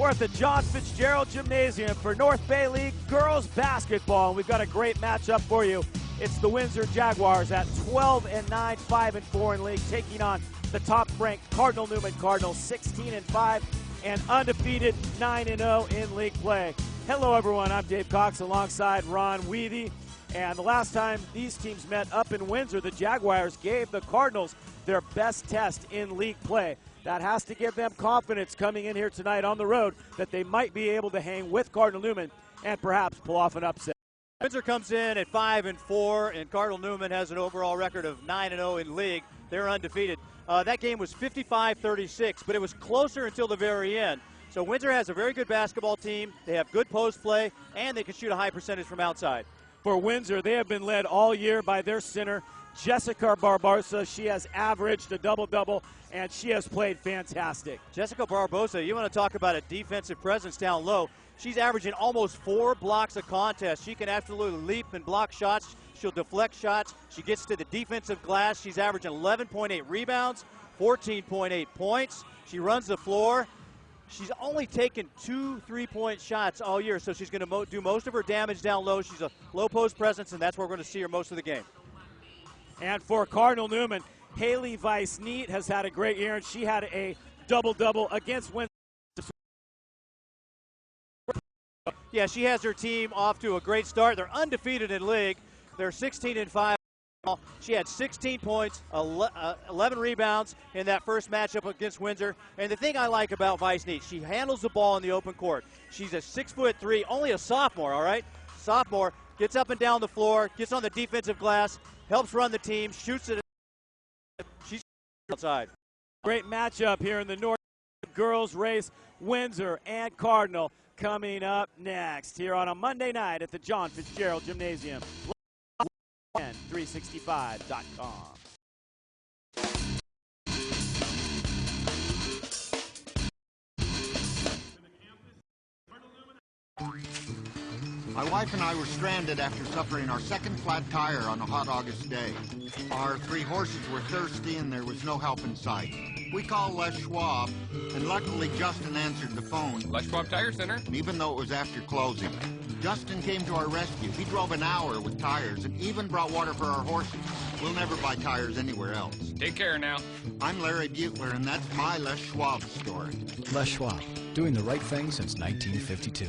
We're at the John Fitzgerald Gymnasium for North Bay League girls basketball, and we've got a great matchup for you. It's the Windsor Jaguars at 12-9, 5-4 in league, taking on the top-ranked Cardinal Newman Cardinals, 16-5 and undefeated 9-0 in league play. Hello, everyone. I'm Dave Cox alongside Ron Weathy. And the last time these teams met up in Windsor, the Jaguars gave the Cardinals their best test in league play. That has to give them confidence coming in here tonight on the road that they might be able to hang with Cardinal Newman and perhaps pull off an upset. Windsor comes in at 5-4, and Cardinal Newman has an overall record of 9-0 in league. They're undefeated. That game was 55-36, but it was closer until the very end. So Windsor has a very good basketball team. They have good post play, and they can shoot a high percentage from outside. For Windsor, they have been led all year by their center, Jessica Barbosa. She has averaged a double-double, and she has played fantastic. Jessica Barbosa, you want to talk about a defensive presence down low. She's averaging almost 4 blocks a contest. She can absolutely leap and block shots. She'll deflect shots. She gets to the defensive glass. She's averaging 11.8 rebounds, 14.8 points. She runs the floor. She's only taken 2 3-point shots all year, so she's going to do most of her damage down low. She's a low post presence, and that's where we're going to see her most of the game. And for Cardinal Newman, Haley Weiss-Neat has had a great year, and she had a double-double against Windsor. Yeah, she has her team off to a great start. They're undefeated in league. They're 16-5. She had 16 points, 11 rebounds in that first matchup against Windsor. And the thing I like about Weiss-Neat, she handles the ball in the open court. She's a 6'3", only a sophomore, all right? Sophomore, gets up and down the floor, gets on the defensive glass, helps run the team, shoots it. She's outside. Great matchup here in the North girls race, Windsor and Cardinal coming up next here on a Monday night at the John Fitzgerald Gymnasium. 365.com. My wife and I were stranded after suffering our second flat tire on a hot August day. Our 3 horses were thirsty and there was no help in sight. We called Les Schwab, and luckily Justin answered the phone. Les Schwab Tire Center. Even though it was after closing. Justin came to our rescue. He drove an hour with tires and even brought water for our horses. We'll never buy tires anywhere else. Take care now. I'm Larry Butler, and that's my Les Schwab story. Les Schwab, doing the right thing since 1952.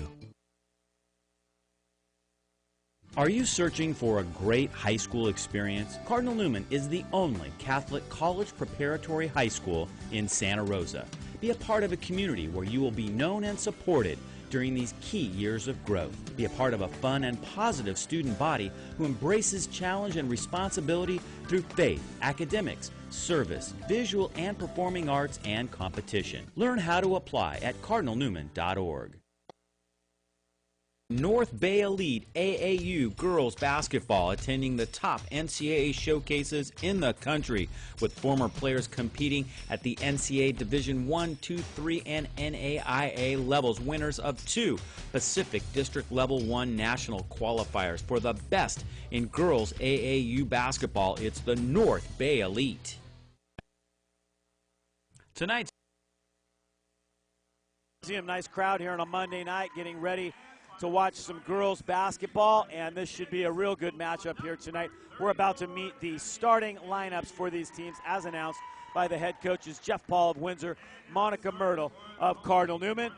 Are you searching for a great high school experience? Cardinal Newman is the only Catholic college preparatory high school in Santa Rosa. Be a part of a community where you will be known and supported during these key years of growth. Be a part of a fun and positive student body who embraces challenge and responsibility through faith, academics, service, visual and performing arts, and competition. Learn how to apply at cardinalnewman.org. North Bay Elite AAU girls basketball attending the top NCAA showcases in the country, with former players competing at the NCAA Division I, II, III, and NAIA levels, winners of 2 Pacific District Level 1 national qualifiers. For the best in girls AAU basketball, it's the North Bay Elite. Tonight's nice crowd here on a Monday night getting ready to watch some girls basketball, and this should be a real good matchup here tonight. We're about to meet the starting lineups for these teams as announced by the head coaches Jeff Paul of Windsor, Monica Myrtle of Cardinal Newman.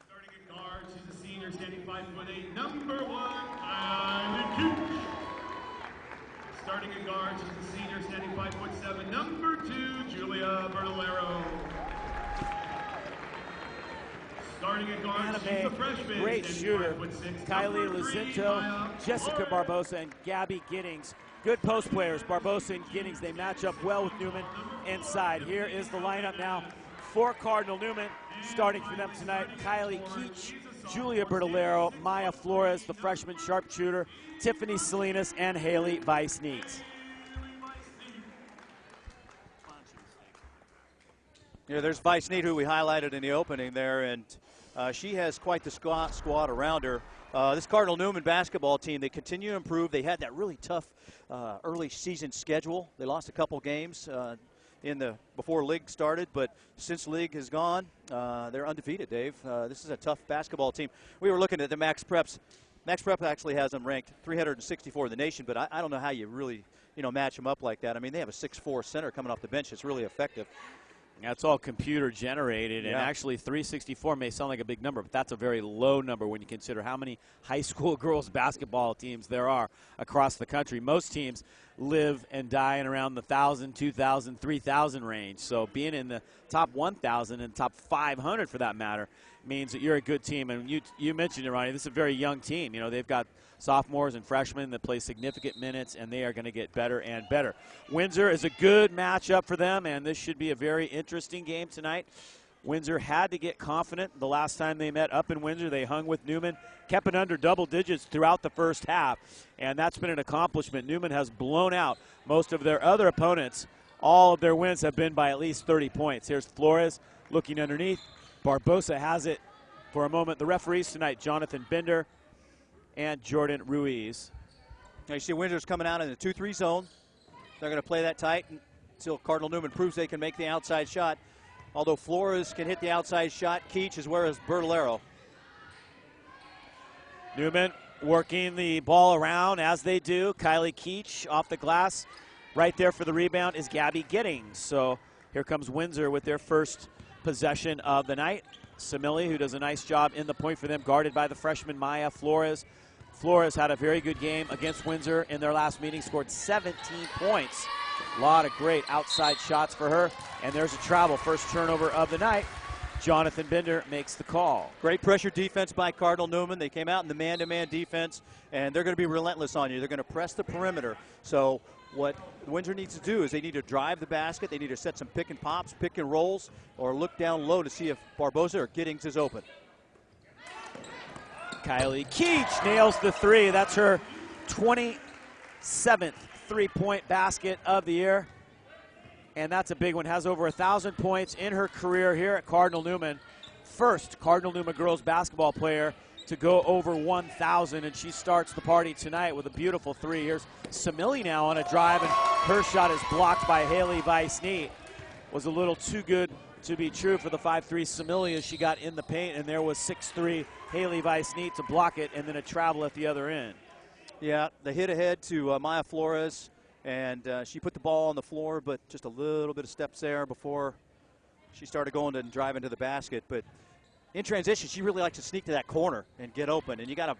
Starting at guard, she's a senior, standing 5'8", number 1, Kylie Cooch. Starting at guard, she's a senior, standing 5'7", number 2, Julia Bertolero. Starting at guard, she's a freshman, great shooter, 5'6", Kylie number 3, Lazinto, Maya Jessica Flores. Barbosa, and Gabby Giddings. Good post players, Barbosa and Giddings. They match up well with Newman inside. Here is the lineup now for Cardinal Newman. Starting for them tonight, Kylie Keach, Julia Bertolero, Maya Flores, the freshman sharpshooter, Tiffany Salinas, and Haley Weiss-Neat. Yeah, there's Weiss-Neat, who we highlighted in the opening there, and she has quite the squad around her. This Cardinal Newman basketball team, they continue to improve. They had that really tough early season schedule. They lost a couple games before league started, but since league has gone, they're undefeated, Dave. This is a tough basketball team. We were looking at the Max Preps. Max Prep actually has them ranked 364 in the nation, but I don't know how you really, match them up like that. I mean, they have a 6'4" center coming off the bench. It's really effective. That's all computer generated, and Yeah. actually 364 may sound like a big number, but that's a very low number when you consider how many high school girls basketball teams there are across the country. Most teams live and die in around the 1,000, 2,000, 3,000 range. So being in the top 1,000 and top 500 for that matter means that you're a good team. And you mentioned it, Ronnie, this is a very young team. They've got sophomores and freshmen that play significant minutes, and they are going to get better and better. Windsor is a good matchup for them, and this should be a very interesting game tonight. Windsor had to get confident the last time they met up in Windsor. They hung with Newman, kept it under double digits throughout the first half, and that's been an accomplishment. Newman has blown out most of their other opponents. All of their wins have been by at least 30 points. Here's Flores looking underneath. Barbosa has it for a moment. The referees tonight, Jonathan Bender and Jordan Ruiz. Now you see Windsor's coming out in the 2-3 zone. They're going to play that tight until Cardinal Newman proves they can make the outside shot. Although Flores can hit the outside shot, Keach as well as Bertolero. Newman working the ball around as they do. Kylie Keach off the glass. Right there for the rebound is Gabby Giddings. So here comes Windsor with their first possession of the night. Simili, who does a nice job in the point for them, guarded by the freshman Maya Flores. Flores had a very good game against Windsor in their last meeting, scored 17 points. A lot of great outside shots for her. And there's a travel, first turnover of the night. Jonathan Bender makes the call. Great pressure defense by Cardinal Newman. They came out in the man-to-man defense, and they're going to be relentless on you. They're going to press the perimeter. So what Windsor needs to do is they need to drive the basket. They need to set some pick and pops, pick and rolls, or look down low to see if Barbosa or Giddings is open. Kylie Keach nails the three. That's her 27th three-point basket of the year. And that's a big one. Has over 1,000 points in her career here at Cardinal Newman. First Cardinal Newman girls basketball player to go over 1,000, and she starts the party tonight with a beautiful three. Here's Simili now on a drive, and her shot is blocked by Haley Weiss-Neat. Was a little too good to be true for the 5'3" Simili as she got in the paint, and there was 6'3" Haley Weiss-Neat to block it, and then a travel at the other end. Yeah, the hit ahead to Maya Flores, and she put the ball on the floor, but just a little bit of steps there before she started going to drive into the basket. But in transition, she really likes to sneak to that corner and get open, and you gotta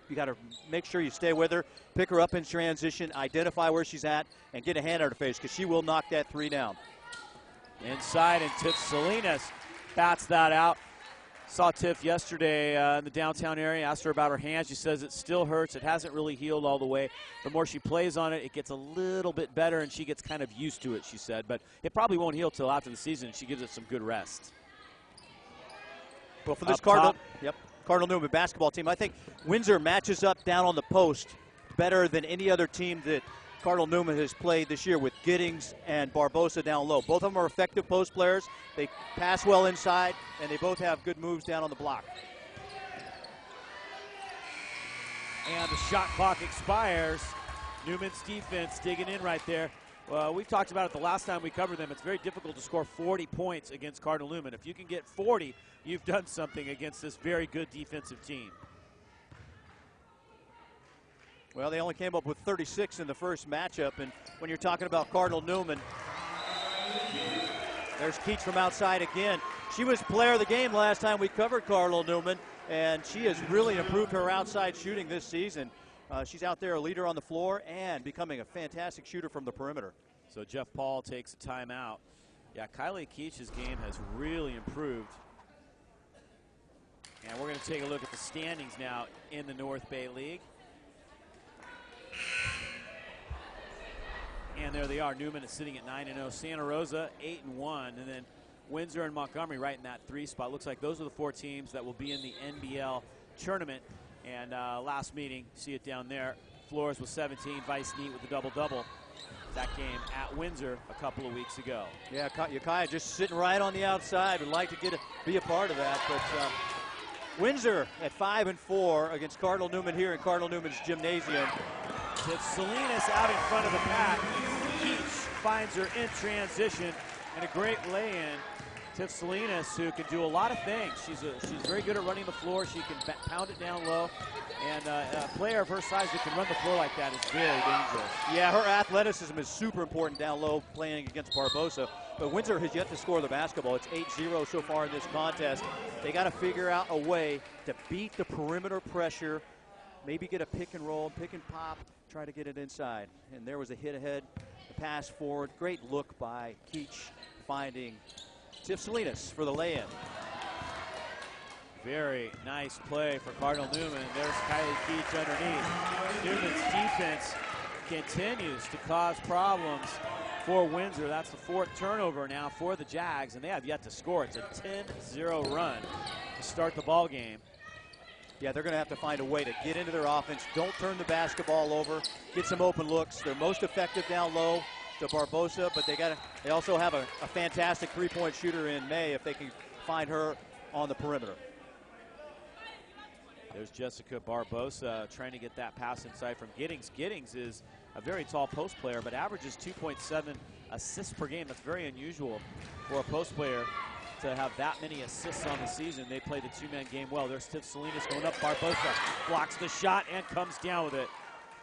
make sure you stay with her, pick her up in transition, identify where she's at, and get a hand on her face, because she will knock that three down. Inside, and Tiff Salinas bats that out. Saw Tiff yesterday in the downtown area, asked her about her hand. She says it still hurts. It hasn't really healed all the way. The more she plays on it, it gets a little bit better, and she gets kind of used to it, she said. But it probably won't heal till after the season. She gives it some good rest. Well, for this Cardinal Newman basketball team, I think Windsor matches up down on the post better than any other team that Cardinal Newman has played this year, with Giddings and Barbosa down low. Both of them are effective post players. They pass well inside, and they both have good moves down on the block. And the shot clock expires. Newman's defense digging in right there. We talked about it the last time we covered them. It's very difficult to score 40 points against Cardinal Newman. If you can get 40, you've done something against this very good defensive team. Well, they only came up with 36 in the first matchup, and when you're talking about Cardinal Newman, there's Keach from outside again. She was player of the game last time we covered Cardinal Newman, and she has really improved her outside shooting this season. She's out there a leader on the floor and becoming a fantastic shooter from the perimeter. So Jeff Paul takes a timeout. Yeah, Kylie Keach's game has really improved. And we're going to take a look at the standings now in the North Bay League. And there they are. Newman is sitting at 9-0. Santa Rosa 8-1, and then Windsor and Montgomery right in that 3 spot. Looks like those are the 4 teams that will be in the NBL tournament. And last meeting, see it down there. Flores with 17, Weiss-Neat with the double-double. That game at Windsor a couple of weeks ago. Yeah, Ukiah just sitting right on the outside. Would like to be a part of that, but Windsor at 5-4 against Cardinal Newman here in Cardinal Newman's gymnasium. It's Salinas out in front of the pack. Keach finds her in transition. And a great lay-in. Tiff Salinas, who can do a lot of things. She's very good at running the floor. She can pound it down low. And a player of her size that can run the floor like that is very dangerous. Yeah, her athleticism is super important down low playing against Barbosa. But Windsor has yet to score the basketball. It's 8-0 so far in this contest. They got to figure out a way to beat the perimeter pressure, maybe get a pick and roll, pick and pop, try to get it inside. And there was a hit ahead, a pass forward. Great look by Keach, finding Tiff Salinas for the lay-in. Very nice play for Cardinal Newman. There's Kylie Keach underneath. Newman's defense continues to cause problems for Windsor. That's the 4th turnover now for the Jags, and they have yet to score. It's a 10-0 run to start the ball game. Yeah, they're going to have to find a way to get into their offense. Don't turn the basketball over. Get some open looks. They're most effective down low to Barbosa, but they also have a fantastic three-point shooter in May if they can find her on the perimeter. There's Jessica Barbosa trying to get that pass inside from Giddings. Giddings is a very tall post player, but averages 2.7 assists per game. That's very unusual for a post player to have that many assists on the season. They play the two-man game well. There's Tiff Salinas going up. Barbosa blocks the shot and comes down with it.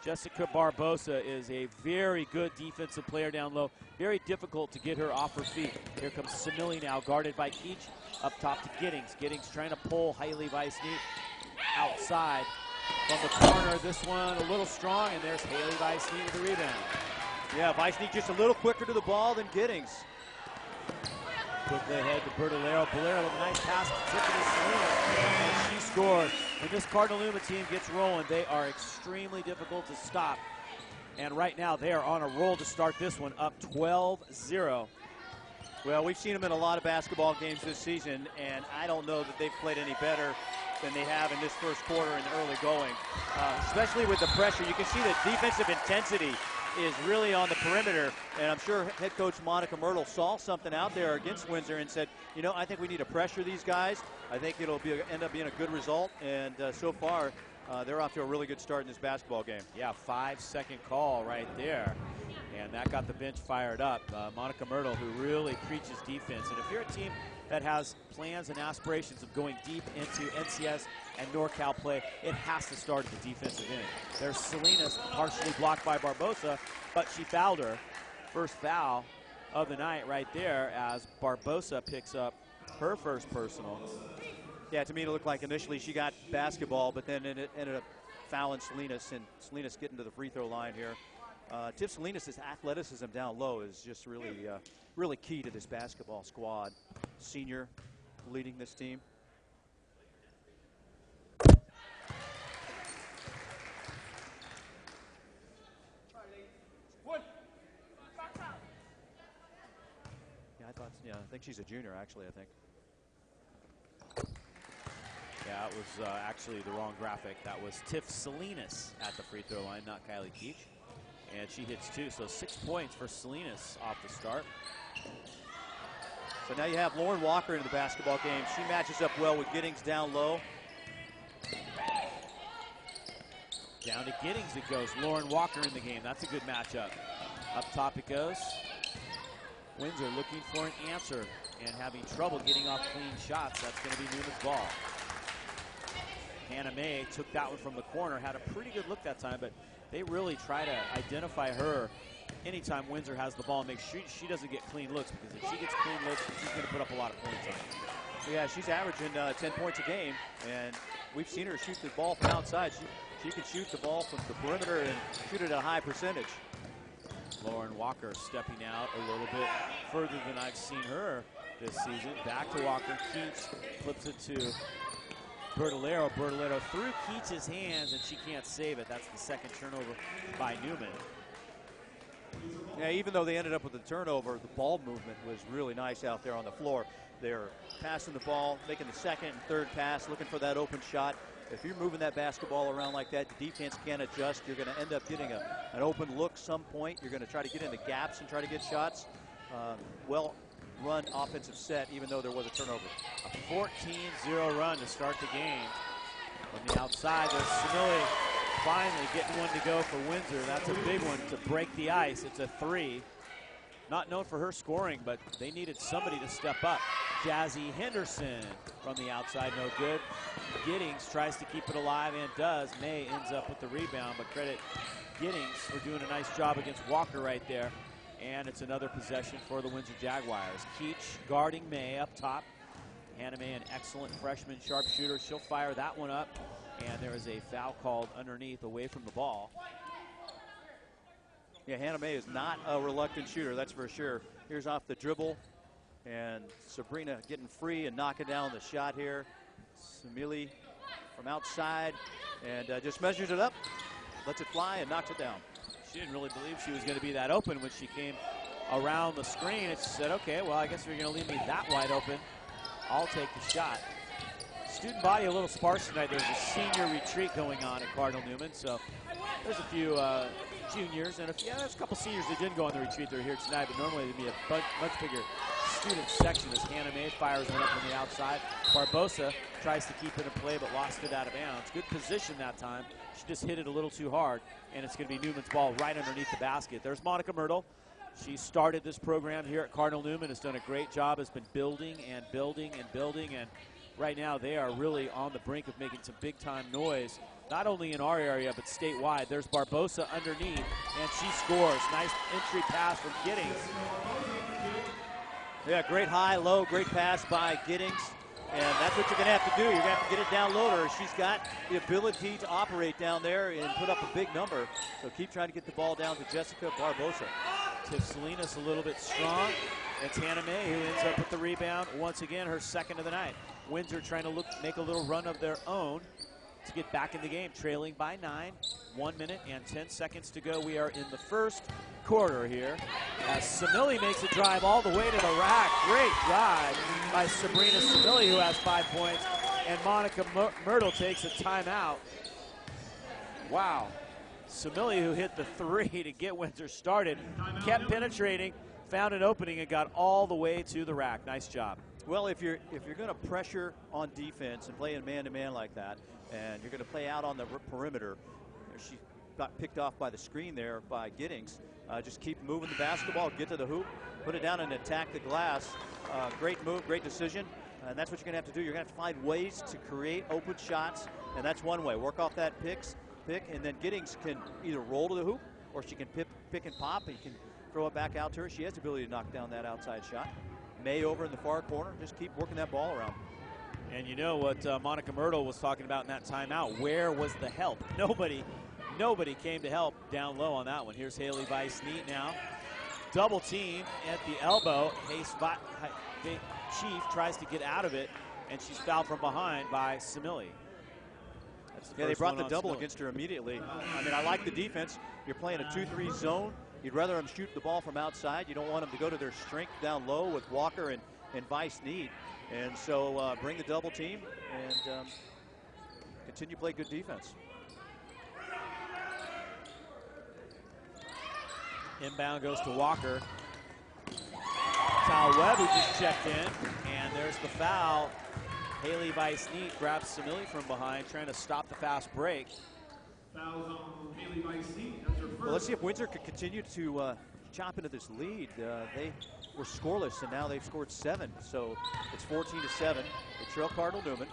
Jessica Barbosa is a very good defensive player down low. Very difficult to get her off her feet. Here comes Simili now, guarded by Keach. Up top to Giddings. Giddings trying to pull Hailey Weissneet outside from the corner. This one a little strong, and there's Hailey Weissneet with the rebound. Yeah, Weissneet just a little quicker to the ball than Giddings. Quickly ahead to Bertolero. Bolero with a nice pass to Tiffany Salinas, and she scored. When this Cardinal Newman team gets rolling, they are extremely difficult to stop. And right now, they are on a roll to start this one, up 12-0. Well, we've seen them in a lot of basketball games this season, and I don't know that they've played any better than they have in this first quarter and early going. Especially with the pressure, you can see the defensive intensity is really on the perimeter, and I'm sure head coach Monica Myrtle saw something out there against Windsor and said, you know, I think we need to pressure these guys. I think it'll end up being a good result, and so far they're off to a really good start in this basketball game. Yeah, 5-second call right there, and that got the bench fired up. Monica Myrtle, who really preaches defense, and if you're a team that has plans and aspirations of going deep into NCS and NorCal play, it has to start at the defensive end. There's Salinas, partially blocked by Barbosa, but she fouled her. First foul of the night right there as Barbosa picks up her first personal. Yeah, to me it looked like initially she got basketball, but then it ended up fouling Salinas, and Salinas getting to the free throw line here. Tiff Salinas' athleticism down low is just really key to this basketball squad. Senior leading this team. Yeah, I think she's a junior, actually, I think. Yeah, it was actually the wrong graphic. That was Tiff Salinas at the free throw line, not Kylie Keach. And she hits 2, so 6 points for Salinas off the start. So now you have Lauren Walker in the basketball game. She matches up well with Giddings down low. Down to Giddings it goes. Lauren Walker in the game. That's a good matchup. Up top it goes. Windsor looking for an answer and having trouble getting off clean shots. That's going to be Newman's ball. Hannah May took that one from the corner. Had a pretty good look that time, but they really try to identify her anytime Windsor has the ball and make sure she doesn't get clean looks, because if she gets clean looks, she's going to put up a lot of points on it. Yeah, she's averaging 10 points a game, and we've seen her shoot the ball from outside. She can shoot the ball from the perimeter and shoot it at a high percentage. Lauren Walker stepping out a little bit further than I've seen her this season. Back to Walker. Keach flips it to Bertolero. Bertolero through Keach's hands, and she can't save it. That's the second turnover by Newman. Yeah, even though they ended up with the turnover, the ball movement was really nice out there on the floor. They're passing the ball, making the second and third pass, looking for that open shot. If you're moving that basketball around like that, the defense can't adjust. You're going to end up getting an open look some point. You're going to try to get into gaps and try to get shots. Well-run offensive set, even though there was a turnover. A 14-0 run to start the game. From the outside, there's Simili finally getting one to go for Windsor. That's a big one to break the ice. It's a 3. not known for her scoring, but they needed somebody to step up. Jazzy Henderson from the outside, no good. Giddings tries to keep it alive and does. May ends up with the rebound, but credit Giddings for doing a nice job against Walker right there. And it's another possession for the Windsor Jaguars. Keach guarding May up top. Hannah May, an excellent freshman sharpshooter. She'll fire that one up. And there is a foul called underneath away from the ball. Yeah, Hannah May is not a reluctant shooter, that's for sure. Here's off the dribble. And Sabrina getting free and knocking down the shot here. Samili from outside and just measures it up, lets it fly and knocks it down. She didn't really believe she was going to be that open when she came around the screen. And she said, okay, well, I guess if you're going to leave me that wide open, I'll take the shot. Student body a little sparse tonight. There's a senior retreat going on at Cardinal Newman, so there's a few juniors and there's a couple seniors that didn't go on the retreat. They're here tonight, but normally there'd be a much bigger student section as Hannah May fires one up from the outside. Barbosa tries to keep it in play, but lost it out of bounds. Good position that time. She just hit it a little too hard, and it's going to be Newman's ball right underneath the basket. There's Monica Myrtle. She started this program here at Cardinal Newman, has done a great job, has been building and building and building, and right now they are really on the brink of making some big-time noise, not only in our area, but statewide. There's Barbosa underneath, and she scores. Nice entry pass from Giddings. Yeah, great high, low, great pass by Giddings. And that's what you're going to have to do. You're going to have to get it down low to her. She's got the ability to operate down there and put up a big number. So keep trying to get the ball down to Jessica Barbosa. Tiff Salinas a little bit strong. It's Hannah May who ends up with the rebound. Once again, her second of the night. Windsor trying to make a little run of their own to get back in the game, trailing by 9. 1 minute and 10 seconds to go. We are in the first quarter here as Samili makes a drive all the way to the rack. Great drive by Sabrina Samili, who has 5 points, and Monica Myrtle takes a timeout. Wow. Samili, who hit the 3 to get Windsor started, kept penetrating, found an opening, and got all the way to the rack. Nice job. Well, if you're going to pressure on defense and play in man-to-man like that, and you're going to play out on the perimeter, she got picked off by the screen there by Giddings. Just keep moving the basketball, get to the hoop, put it down and attack the glass. Great move, great decision. And that's what you're going to have to do. You're going to have to find ways to create open shots, and that's one way. Work off that pick, and then Giddings can either roll to the hoop or she can pick and pop, and you can throw it back out to her. She has the ability to knock down that outside shot. May over in the far corner, just keep working that ball around. And you know what Monica Myrtle was talking about in that timeout. Where was the help? Nobody came to help down low on that one. Here's Haley Vice-Neat now. Double team at the elbow. Chief tries to get out of it, and she's fouled from behind by Samili. Yeah, they brought the double against her immediately. I mean, I like the defense. You're playing a 2-3 zone. You'd rather them shoot the ball from outside. You don't want them to go to their strength down low with Walker and Vice-Neat. And so bring the double team and continue to play good defense. Inbound goes to Walker. Tal Webb, who just checked in, and there's the foul. Haley Vice-Neat grabs Samili from behind, trying to stop the fast break. Fouls on Haley Vice-Neat. That's her first. Well, let's see if Windsor can continue to chop into this lead. They were scoreless, and now they've scored 7, so it's 14-7. They trail Cardinal Newman.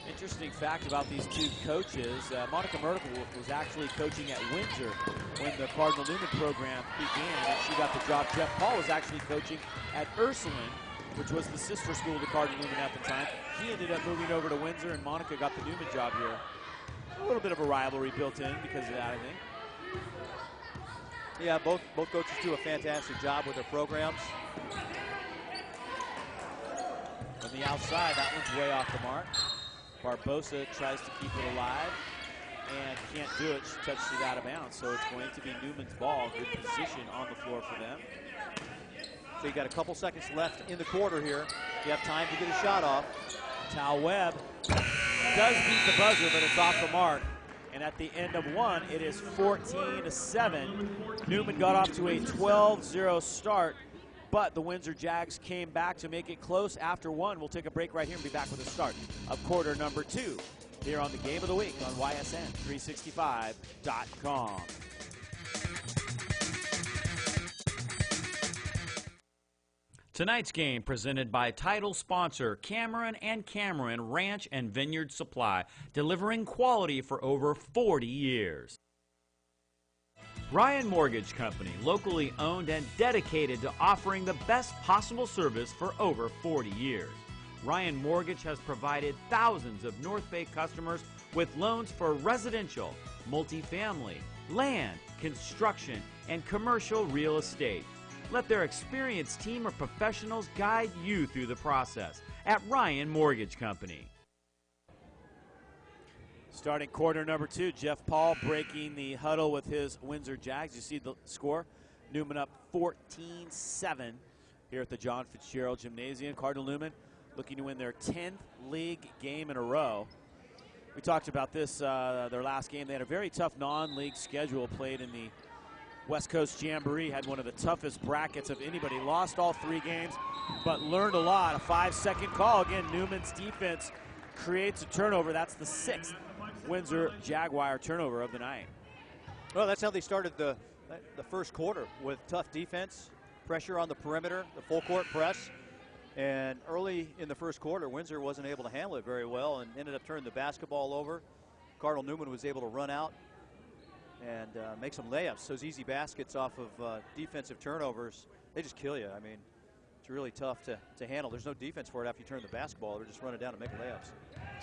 Interesting fact about these two coaches, Monica Myrtle was actually coaching at Windsor when the Cardinal Newman program began, and she got the job. Jeff Paul was actually coaching at Ursuline, which was the sister school to Cardinal Newman at the time. He ended up moving over to Windsor, and Monica got the Newman job here. A little bit of a rivalry built in because of that, I think. Yeah, both coaches do a fantastic job with their programs. From the outside, that one's way off the mark. Barbosa tries to keep it alive and can't do it. She touched it out of bounds, so it's going to be Newman's ball. Good position on the floor for them. So you got a couple seconds left in the quarter here. You have time to get a shot off. Tal Webb does beat the buzzer, but it's off the mark. And at the end of one, it is 14-7. Newman got off to a 12-0 start, but the Windsor Jags came back to make it close after one. We'll take a break right here and be back with the start of quarter number 2 here on the Game of the Week on YSN365.com. Tonight's game presented by title sponsor Cameron & Cameron Ranch and Vineyard Supply, delivering quality for over 40 years. Ryan Mortgage Company, locally owned and dedicated to offering the best possible service for over 40 years. Ryan Mortgage has provided thousands of North Bay customers with loans for residential, multifamily, land, construction, and commercial real estate. Let their experienced team of professionals guide you through the process at Ryan Mortgage Company. Starting quarter number 2, Jeff Paul breaking the huddle with his Windsor Jags. You see the score. Newman up 14-7 here at the John Fitzgerald Gymnasium. Cardinal Newman looking to win their 10th league game in a row. We talked about this, their last game. They had a very tough non-league schedule, played in the West Coast Jamboree, had one of the toughest brackets of anybody. Lost all 3 games, but learned a lot. A 5-second call. Again, Newman's defense creates a turnover. That's the 6th Windsor Jaguar turnover of the night. Well, that's how they started the first quarter, with tough defense, pressure on the perimeter, the full court press. And early in the first quarter, Windsor wasn't able to handle it very well and ended up turning the basketball over. Cardinal Newman was able to run out and make some layups. Those easy baskets off of defensive turnovers, they just kill you. I mean, it's really tough to handle. There's no defense for it after you turn the basketball. They're just running down and making layups.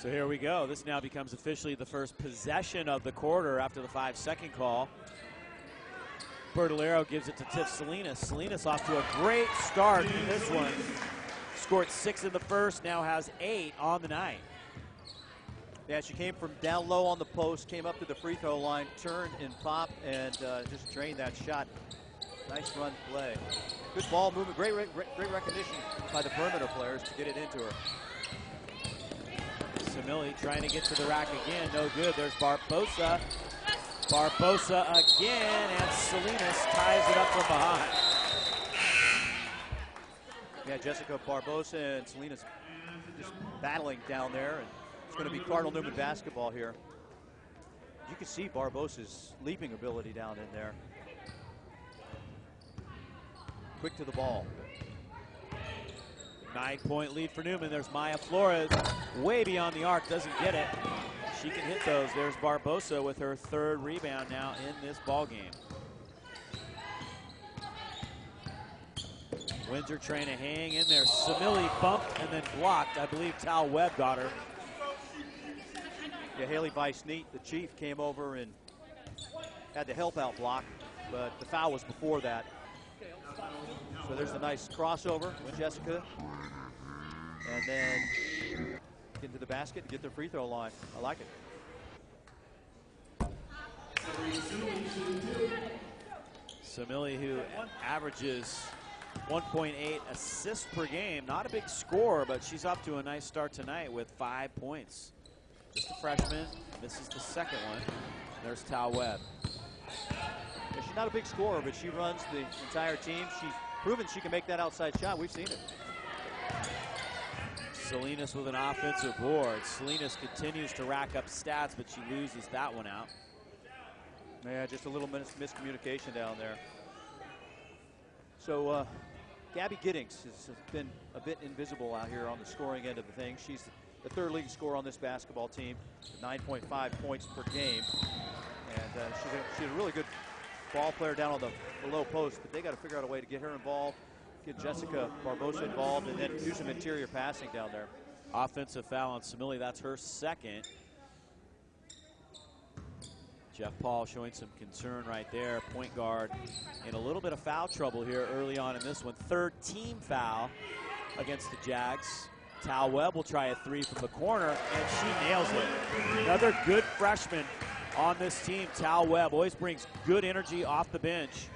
So here we go. This now becomes officially the first possession of the quarter after the 5-second call. Bertolero gives it to Tiff Salinas. Salinas off to a great start in this one. Scored 6 in the first, now has 8 on the night. Yeah, she came from down low on the post, came up to the free throw line, turned and popped, and just drained that shot. Nice run play. Good ball movement, great recognition by the perimeter players to get it into her. Simili trying to get to the rack again, no good. There's Barbosa. Barbosa again, and Salinas ties it up from behind. Yeah, Jessica Barbosa and Salinas just battling down there, and it's going to be Cardinal Newman basketball here. You can see Barbosa's leaping ability down in there. Quick to the ball. 9-point lead for Newman. There's Maya Flores, way beyond the arc, doesn't get it. She can hit those. There's Barbosa with her 3rd rebound now in this ball game. Windsor trying to hang in there. Simili bumped and then blocked. I believe Tal Webb got her. Yeah, Haley Vice-Neat, the chief, came over and had the help out block, but the foul was before that. So there's a nice crossover with Jessica. And then get into the basket and get their free throw line. I like it. Simili, who averages 1.8 assists per game. Not a big score, but she's up to a nice start tonight with 5 points. Just a freshman. This is the 2nd one. There's Tal Webb. Yeah, she's not a big scorer, but she runs the entire team. She's proven she can make that outside shot. We've seen it. Salinas with an offensive board. Salinas continues to rack up stats, but she loses that one out. Yeah, just a little miscommunication down there. So Gabby Giddings has been a bit invisible out here on the scoring end of the thing. She's the 3rd leading scorer on this basketball team, 9.5 points per game. And she's a really good ball player down on the low post, but they got to figure out a way to get her involved, get Jessica Barbosa involved, and then do some interior passing down there. Offensive foul on Simili. That's her 2nd. Jeff Paul showing some concern right there. Point guard in a little bit of foul trouble here early on in this one. 3rd team foul against the Jags. Tal Webb will try a 3 from the corner, and she nails it. Another good freshman on this team, Tal Webb. Always brings good energy off the bench,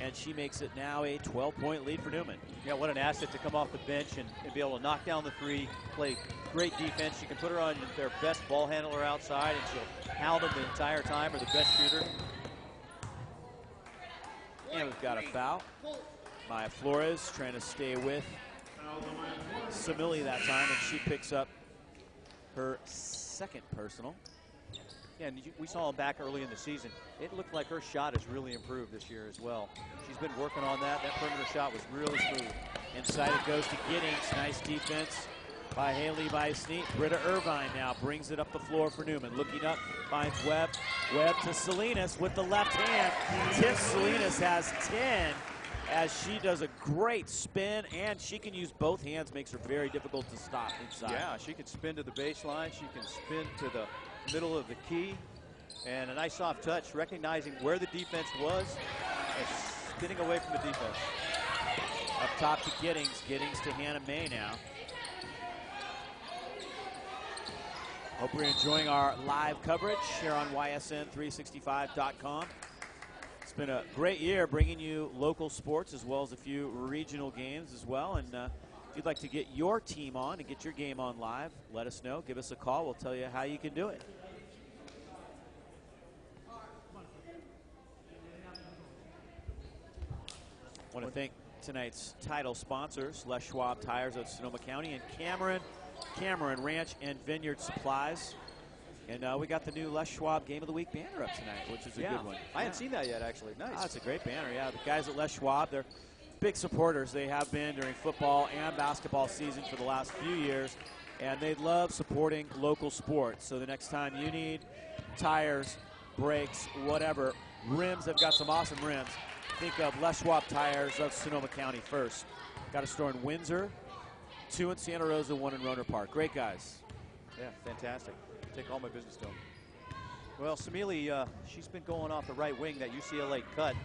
and she makes it now a 12-point lead for Newman. Yeah, what an asset to come off the bench and be able to knock down the 3, play great defense. You can put her on their best ball handler outside, and she'll hound them the entire time, or the best shooter. And we've got a foul. Maya Flores trying to stay with Simili that time, and she picks up her 2nd personal. Yeah, and we saw him back early in the season. It looked like her shot has really improved this year as well. She's been working on that. That perimeter shot was really smooth. Inside it goes to Giddings. Nice defense by Haley Sneet. Britta Irvine now brings it up the floor for Newman. Looking up, finds Webb. Webb to Salinas with the left hand. Tiff Salinas has 10 as she does a great spin, and she can use both hands, makes her very difficult to stop inside. Yeah, she can spin to the baseline. She can spin to the middle of the key. And a nice soft touch, recognizing where the defense was and spinning away from the defense. Up top to Giddings. Giddings to Hannah May now. Hope you're enjoying our live coverage here on YSN365.com. It's been a great year bringing you local sports as well as a few regional games as well. And if you'd like to get your team on and get your game on live, let us know. Give us a call. We'll tell you how you can do it. I want to thank tonight's title sponsors, Les Schwab Tires of Sonoma County and Cameron Ranch and Vineyard Supplies. And we got the new Les Schwab Game of the Week banner up tonight, which is a good one. I hadn't seen that yet, actually. Nice. Oh, it's a great banner, yeah. The guys at Les Schwab, they're big supporters. They have been during football and basketball season for the last few years, and they love supporting local sports. So the next time you need tires, brakes, whatever, rims, they've got some awesome rims. Think of Les Schwab Tires of Sonoma County first. Got a store in Windsor, 2 in Santa Rosa, 1 in Roner Park. Great guys. Yeah, fantastic. Take all my business to them. Well, Samili, she's been going off the right wing, that UCLA cut,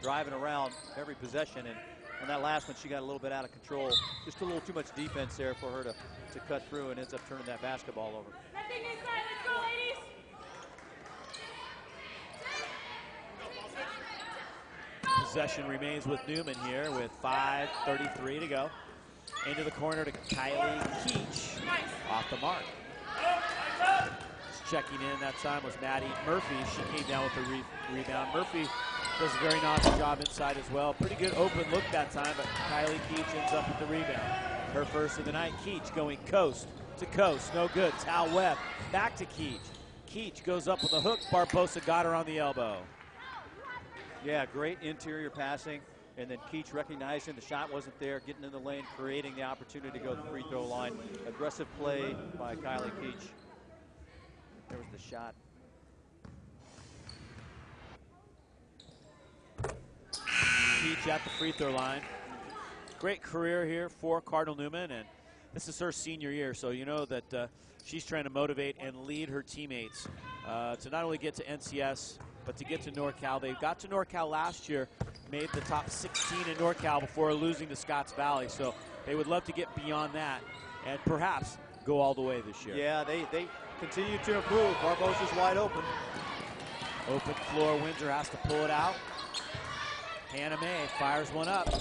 driving around every possession. And on that last one, she got a little bit out of control. Just a little too much defense there for her to cut through, and ends up turning that basketball over. Nothing inside. Let's go, ladies. Possession remains with Newman here with 5:33 to go. Into the corner to Kylie Keach. Off the mark. Just checking in that time was Maddie Murphy. She came down with the rebound. Murphy does a very nice job inside as well. Pretty good open look that time, but Kylie Keach ends up with the rebound. Her first of the night. Keach going coast to coast. No good. Tal Webb back to Keach. Keach goes up with a hook. Barbosa got her on the elbow. Yeah, great interior passing. And then Keach recognizing the shot wasn't there, getting in the lane, creating the opportunity to go to the free throw line. Aggressive play by Kylie Keach. There was the shot. Keach at the free throw line. Great career here for Cardinal Newman, and this is her senior year, so you know that she's trying to motivate and lead her teammates to not only get to NCS, but to get to NorCal. They got to NorCal last year, made the top 16 in NorCal before losing to Scotts Valley. So they would love to get beyond that and perhaps go all the way this year. Yeah, they continue to improve. Barbosa's wide open. Open floor, Windsor has to pull it out. Hannah May fires one up.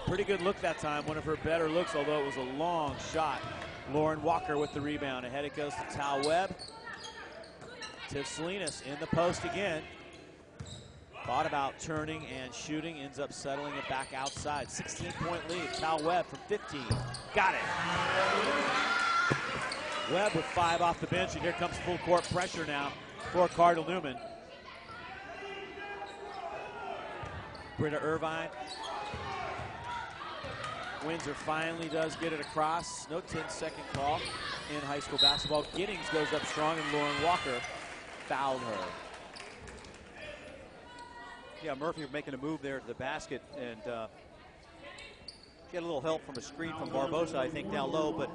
Pretty good look that time, one of her better looks, although it was a long shot. Lauren Walker with the rebound. Ahead it goes to Tal Webb. Tiff Salinas in the post again. Thought about turning and shooting, ends up settling it back outside. 16-point lead. Tal Webb from 15. Got it. Webb with 5 off the bench, and here comes full court pressure now for Cardinal Newman. Britta Irvine. Windsor finally does get it across. No 10-second call in high school basketball. Giddings goes up strong, and Lauren Walker fouled her. Yeah, Murphy making a move there to the basket, and she had a little help from a screen from Barbosa, I think, down low. But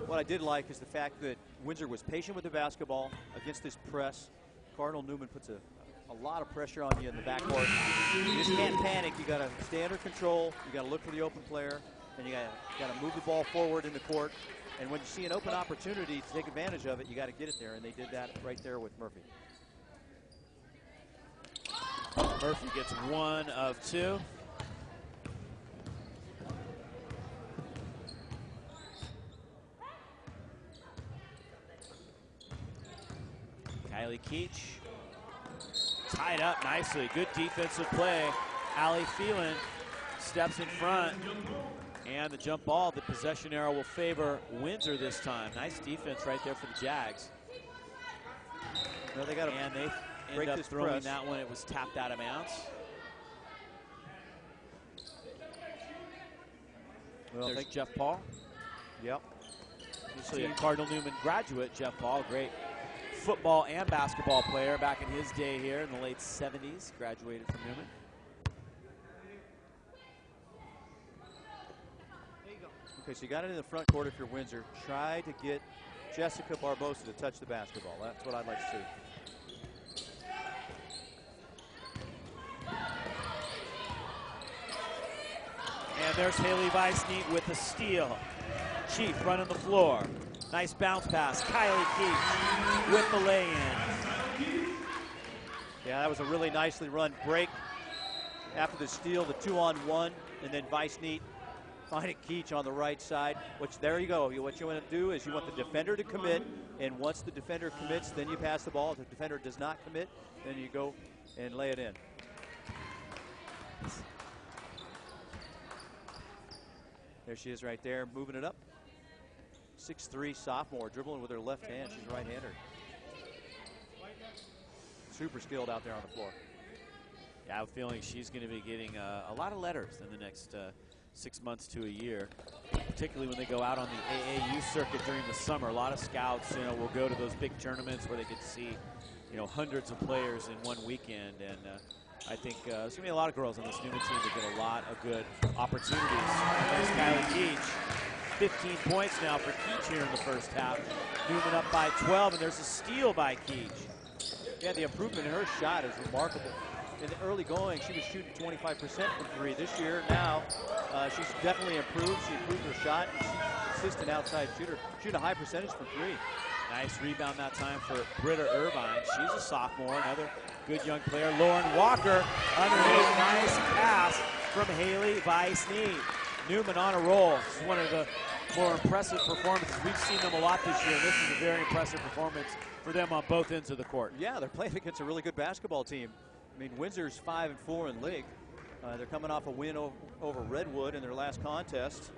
what I did like is the fact that Windsor was patient with the basketball against this press. Cardinal Newman puts a lot of pressure on you in the backcourt. You just can't panic. You got to stay under control. You got to look for the open player, and you got to move the ball forward in the court. And when you see an open opportunity to take advantage of it, you got to get it there, and they did that right there with Murphy. Murphy gets 1 of 2. Kylie Keach tied up nicely. Good defensive play. Allie Phelan steps in front. And the jump ball, the possession arrow will favor Windsor this time. Nice defense right there for the Jags. Well, they got and they end up throwing that one. It was tapped out of bounds. Well, There's Jeff Paul. Yep. Obviously a Cardinal Newman graduate, Jeff Paul, great football and basketball player back in his day here in the late 70s, graduated from Newman. Okay, so you got it in the front court if you're Windsor. Try to get Jessica Barbosa to touch the basketball. That's what I'd like to see. And there's Haley Weissneet with the steal. Chief running the floor. Nice bounce pass. Kylie Keach with the lay-in. Yeah, that was a really nicely run break. After the steal, the 2-on-1, and then Weissneet finding Keach on the right side, which there you go. What you want to do is you want the defender to commit, and once the defender commits, then you pass the ball. If the defender does not commit, then you go and lay it in. There she is right there, moving it up. 6'3" sophomore, dribbling with her left hand. She's a right-hander. Super skilled out there on the floor. Yeah, I have a feeling she's going to be getting a lot of letters in the next 6 months to a year, particularly when they go out on the AAU circuit during the summer. A lot of scouts, will go to those big tournaments where they get to see, hundreds of players in one weekend. And I think there's going to be a lot of girls on this Newman team that get a lot of good opportunities. And there's Kylie Keach. 15 points now for Keach here in the first half. Newman up by 12, and there's a steal by Keach. Yeah, the improvement in her shot is remarkable. In the early going, she was shooting 25% from three. This year, now, she's definitely improved. She improved her shot. She's a consistent outside shooter. Shooting a high percentage from three. Nice rebound that time for Britta Irvine. She's a sophomore, another good young player. Lauren Walker underneath. Nice pass from Haley Weissneet. Newman on a roll. This is one of the more impressive performances. We've seen them a lot this year. This is a very impressive performance for them on both ends of the court. Yeah, they're playing against a really good basketball team. I mean, Windsor's 5-4 in league. They're coming off a win over Redwood in their last contest,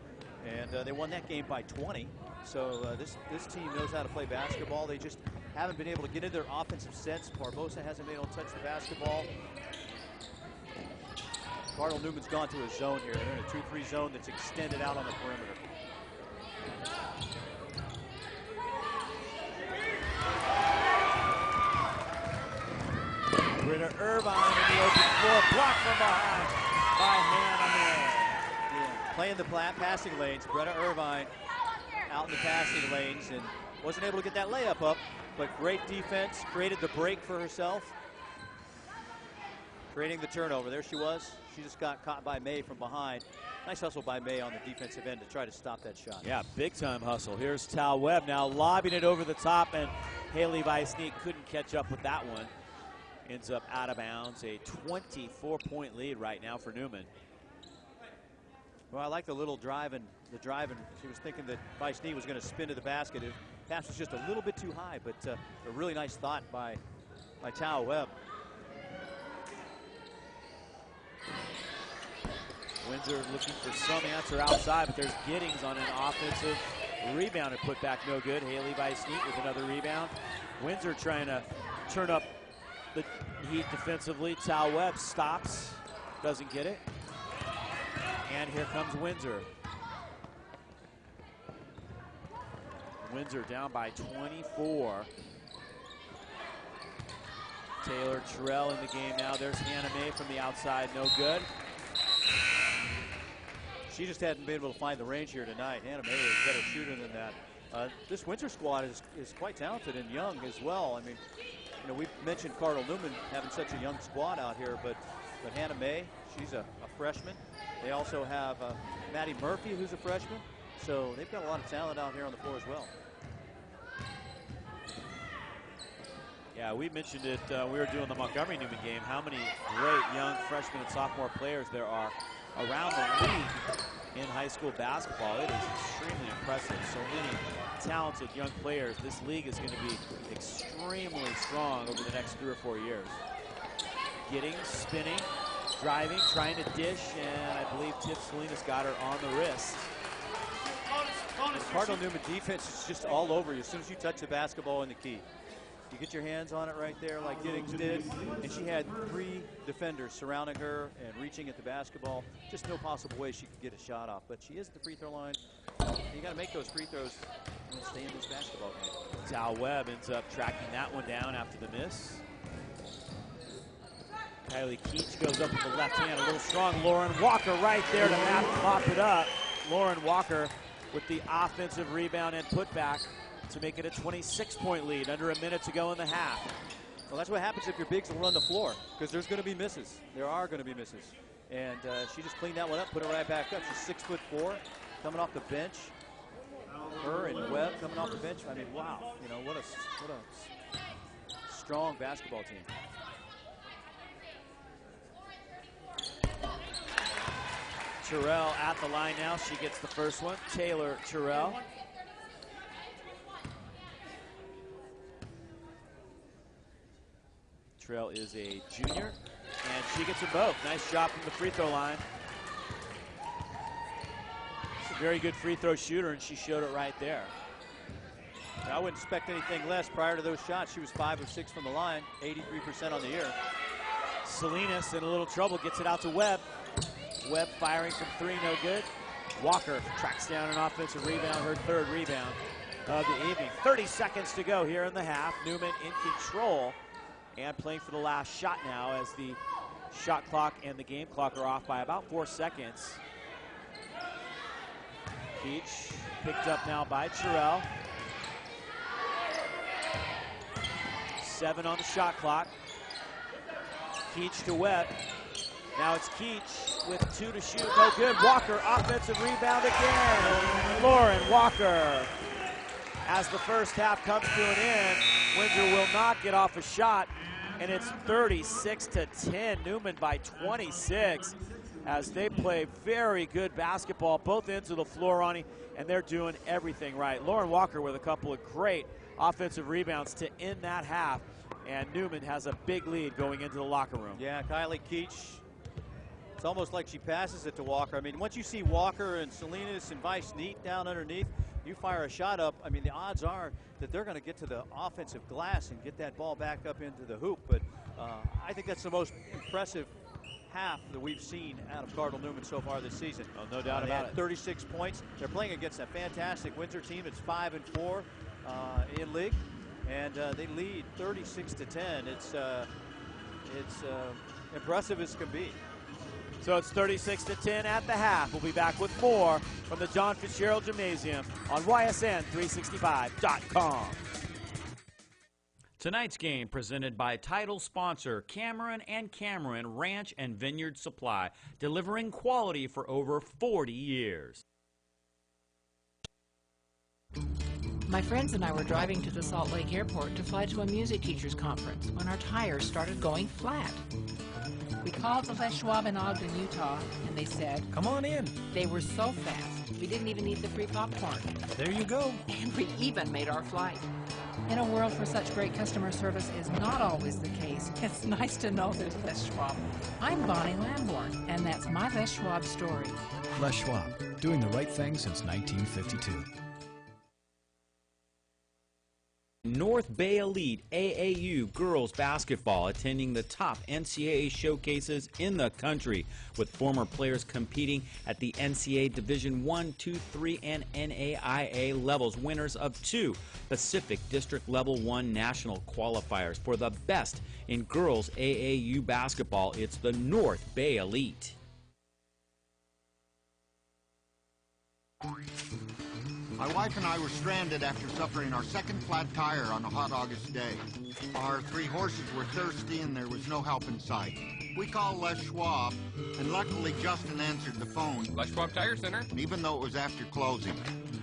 and they won that game by 20. So this team knows how to play basketball. They just haven't been able to get into their offensive sets. Barbosa hasn't been able to touch the basketball. Cardinal Newman's gone to a zone here. They're in a 2-3 zone that's extended out on the perimeter. Britta Irvine in the open floor, blocked from behind by Hannah May. Yeah, playing the passing lanes. Britta Irvine out in the passing lanes and wasn't able to get that layup up, but great defense, created the break for herself, creating the turnover. There she was. She just got caught by May from behind. Nice hustle by May on the defensive end to try to stop that shot. Yeah, big time hustle. Here's Tal Webb now lobbing it over the top, and Haley Weissneet couldn't catch up with that one. Ends up out of bounds. A 24-point lead right now for Newman. Well, I like the little drive and she was thinking that Weissneet was going to spin to the basket. The pass was just a little bit too high, but a really nice thought by Tal Webb. Windsor looking for some answer outside, but there's Giddings on an offensive rebound and put back no good. Haley Weissneet with another rebound. Windsor trying to turn up the heat defensively. Tal Webb stops, doesn't get it. And here comes Windsor. Windsor down by 24. Taylor Terrell in the game now. There's Hannah May from the outside, no good. She just hadn't been able to find the range here tonight. Hannah May is a better shooter than that. This Windsor squad is quite talented and young as well. I mean, we've mentioned Cardinal Newman having such a young squad out here, but Hannah May, she's a freshman. They also have Maddie Murphy, who's a freshman. So they've got a lot of talent out here on the floor as well. Yeah, we mentioned it. We were doing the Montgomery Newman game. How many great young freshman and sophomore players there are around the league in high school basketball. It is extremely impressive. So many talented young players. This league is going to be extremely strong over the next 3 or 4 years. Giddings, spinning, driving, trying to dish, and I believe Tiff Salinas got her on the wrist. The Cardinal Newman defense is just all over you as soon as you touch the basketball in the key. You get your hands on it right there like Giddings did, and she had 3 defenders surrounding her and reaching at the basketball. Just no possible way she could get a shot off, but she is at the free throw line. You got to make those free throws and stay in this basketball game. Tal Webb ends up tracking that one down after the miss. Kylie Keach goes up with the left hand, a little strong. Lauren Walker right there to mop it up. Lauren Walker with the offensive rebound and putback to make it a 26-point lead, under a minute to go in the half. Well, that's what happens if your bigs will run the floor, because there's going to be misses. There are going to be misses. And she just cleaned that one up, put it right back up. She's 6'4", coming off the bench. Her and Webb coming off the bench. I mean, wow. You know, what a strong basketball team. Terrell at the line now. She gets the first one. Taylor Terrell. Terrell is a junior, and she gets them both. Nice job from the free throw line. She's a very good free throw shooter, and she showed it right there. I wouldn't expect anything less prior to those shots. She was 5 of 6 from the line, 83% on the year. Salinas in a little trouble, gets it out to Webb. Webb firing from 3, no good. Walker tracks down an offensive rebound, her 3rd rebound of the evening. 30 seconds to go here in the half. Newman in control and playing for the last shot now, as the shot clock and the game clock are off by about 4 seconds. Keach picked up now by Terrell. 7 on the shot clock. Keach to Webb. Now it's Keach with 2 to shoot. No good. Walker, offensive rebound again. Lauren Walker. As the first half comes to an end, Windsor will not get off a shot, and it's 36-10. Newman by 26, as they play very good basketball, both ends of the floor, Ronnie, and they're doing everything right. Lauren Walker with a couple of great offensive rebounds to end that half, and Newman has a big lead going into the locker room. Yeah, Kylie Keach. It's almost like she passes it to Walker. I mean, once you see Walker and Salinas and Vice Neat down underneath, you fire a shot up. I mean, the odds are that they're going to get to the offensive glass and get that ball back up into the hoop. But I think that's the most impressive half that we've seen out of Cardinal Newman so far this season. Oh, no doubt about it. 36 points. They're playing against a fantastic Windsor team. It's 5-4 in league, and they lead 36-10. It's impressive as can be. So it's 36-10 at the half. We'll be back with more from the John Fitzgerald Gymnasium on YSN365.com. Tonight's game presented by title sponsor Cameron & Cameron Ranch and Vineyard Supply, delivering quality for over 40 years. My friends and I were driving to the Salt Lake Airport to fly to a music teachers conference when our tires started going flat. We called the Les Schwab in Ogden, Utah, and they said, Come on in. They were so fast, we didn't even eat the free popcorn. There you go. And we even made our flight. In a world where such great customer service is not always the case, it's nice to know there's Les Schwab. I'm Bonnie Lamborn, and that's my Les Schwab story. Les Schwab, doing the right thing since 1952. North Bay Elite AAU girls basketball attending the top NCAA showcases in the country, with former players competing at the NCAA Division I, II, III, and NAIA levels, winners of 2 Pacific District Level 1 national qualifiers for the best in girls AAU basketball. It's the North Bay Elite. My wife and I were stranded after suffering our second flat tire on a hot August day. Our 3 horses were thirsty and there was no help in sight. We called Les Schwab, and luckily Justin answered the phone. Les Schwab Tire Center. And even though it was after closing,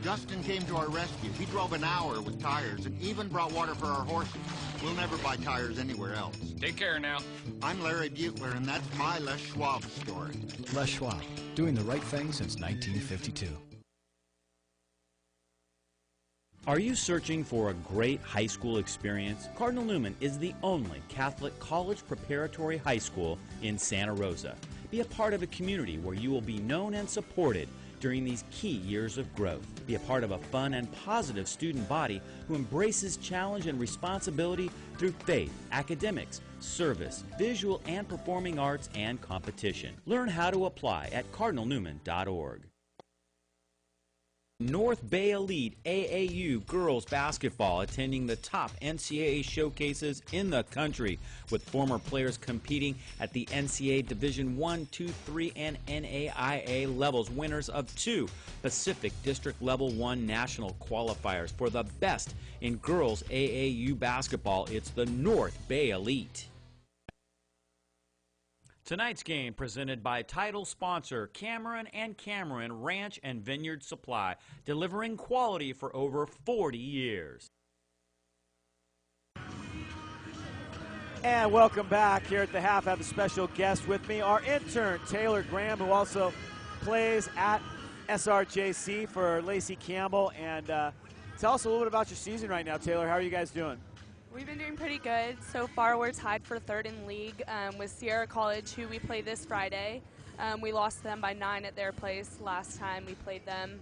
Justin came to our rescue. He drove an hour with tires and even brought water for our horses. We'll never buy tires anywhere else. Take care now. I'm Larry Butler, and that's my Les Schwab story. Les Schwab, doing the right thing since 1952. Are you searching for a great high school experience? Cardinal Newman is the only Catholic college preparatory high school in Santa Rosa. Be a part of a community where you will be known and supported. during these key years of growth. Be a part of a fun and positive student body who embraces challenge and responsibility through faith, academics, service, visual and performing arts, and competition. Learn how to apply at cardinalnewman.org. North Bay Elite AAU girls basketball attending the top NCAA showcases in the country, with former players competing at the NCAA Division I, II, III, and NAIA levels, winners of 2 Pacific District Level 1 national qualifiers. For the best in girls AAU basketball, it's the North Bay Elite. Tonight's game presented by title sponsor Cameron & Cameron Ranch and Vineyard Supply, delivering quality for over 40 years. And welcome back. Here at the half, I have a special guest with me, our intern, Taylor Graham, who also plays at SRJC for Lacey Campbell. And tell us a little bit about your season right now, Taylor. How are you guys doing? We've been doing pretty good. So far, we're tied for third in league with Sierra College, who we play this Friday. We lost them by 9 at their place last time we played them.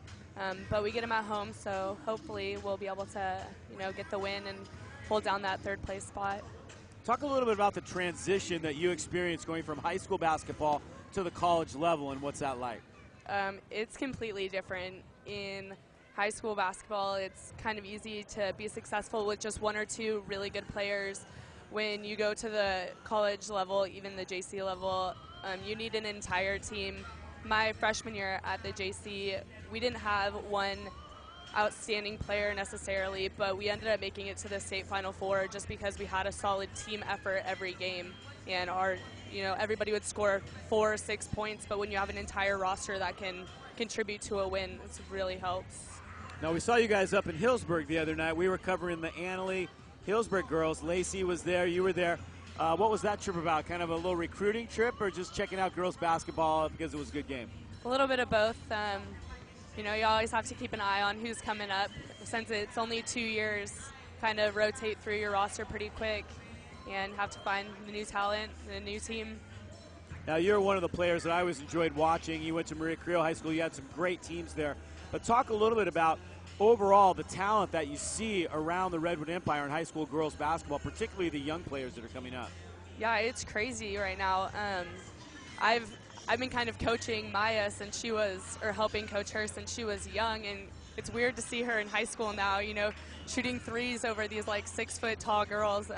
But we get them at home, so hopefully we'll be able to, get the win and hold down that third place spot. Talk a little bit about the transition that you experienced going from high school basketball to the college level, and what's that like? It's completely different. In high school basketball, it's kind of easy to be successful with just 1 or 2 really good players. When you go to the college level, even the JC level, you need an entire team. My freshman year at the JC, we didn't have one outstanding player necessarily, but we ended up making it to the state Final Four just because we had a solid team effort every game. And everybody would score 4 or 6 points, but when you have an entire roster that can contribute to a win, it really helps. Now, we saw you guys up in Hillsburg the other night. We were covering the Annalee Hillsburg girls. Lacey was there. You were there. What was that trip about? Kind of a little recruiting trip, or just checking out girls basketball because it was a good game? A little bit of both. You always have to keep an eye on who's coming up. Since it's only 2 years, kind of rotate through your roster pretty quick and have to find the new talent, the new team. Now, you're one of the players that I always enjoyed watching. You went to Maria Carrillo High School. You had some great teams there. But talk a little bit about overall the talent that you see around the Redwood Empire in high school girls basketball, particularly the young players that are coming up. Yeah, it's crazy right now. I've been kind of coaching Maya since she was, or helping coach her since she was young, and it's weird to see her in high school now, shooting threes over these 6-foot tall girls.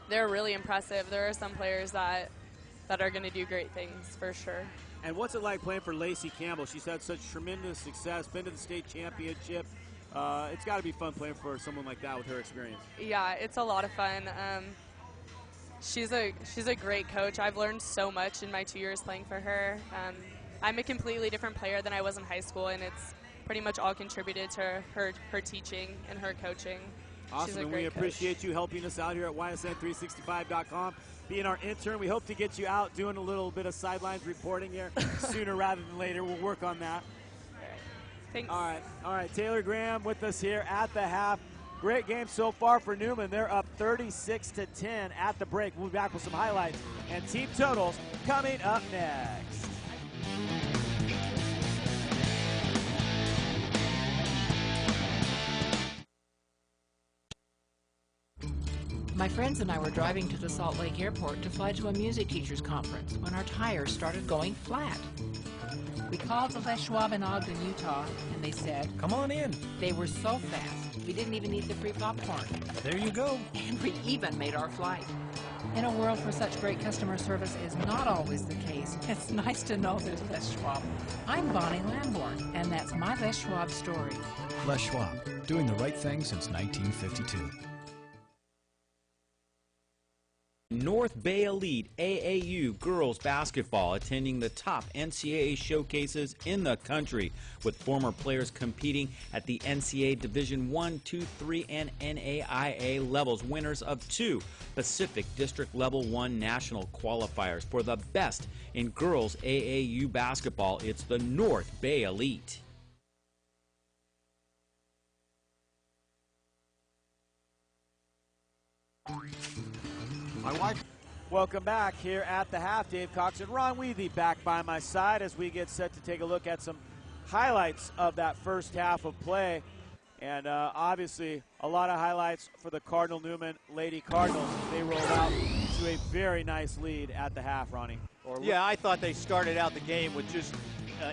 They're really impressive. There are some players that are going to do great things for sure. And what's it like playing for Lacey Campbell? She's had such tremendous success, been to the state championship. It's got to be fun playing for someone like that with her experience. Yeah, it's a lot of fun. She's a great coach. I've learned so much in my 2 years playing for her. I'm a completely different player than I was in high school, and it's pretty much all contributed to her teaching and her coaching. Awesome, and we appreciate you helping us out here at ysn365.com. Being our intern, we hope to get you out doing a little bit of sidelines reporting here sooner rather than later. We'll work on that. All right. Thanks. All right. Taylor Graham with us here at the half. Great game so far for Newman. They're up 36-10 at the break. We'll be back with some highlights and team totals coming up next. My friends and I were driving to the Salt Lake Airport to fly to a music teachers conference when our tires started going flat. We called the Les Schwab in Ogden, Utah, and they said, Come on in. they were so fast, we didn't even eat the free popcorn. There you go. And we even made our flight. In a world where such great customer service is not always the case, it's nice to know there's Les Schwab. I'm Bonnie Lamborn, and that's my Les Schwab story. Les Schwab, doing the right thing since 1952. North Bay Elite AAU girls basketball attending the top NCAA showcases in the country, with former players competing at the NCAA Division I, II, III, and NAIA levels, winners of 2 Pacific District Level 1 national qualifiers. For the best in girls AAU basketball, it's the North Bay Elite. My wife. Welcome back here at the half. Dave Cox and Ron Weavy back by my side as we get set to take a look at some highlights of that first half of play. And obviously a lot of highlights for the Cardinal Newman Lady Cardinals. They rolled out to a very nice lead at the half, Ronnie. Yeah, I thought they started out the game with just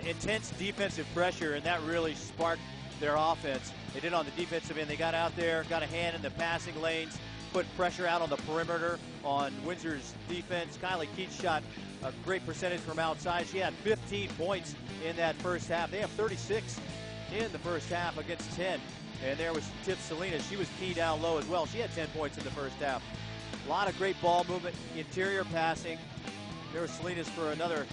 intense defensive pressure, and that really sparked their offense. They did on the defensive end. They got out there, got a hand in the passing lanes, put pressure out on the perimeter on Windsor's defense. Kylie Keats shot a great percentage from outside. She had 15 points in that first half. They have 36 in the first half against 10. And there was Tiff Salinas. She was key down low as well. She had 10 points in the first half. A lot of great ball movement, interior passing. There was Salinas for another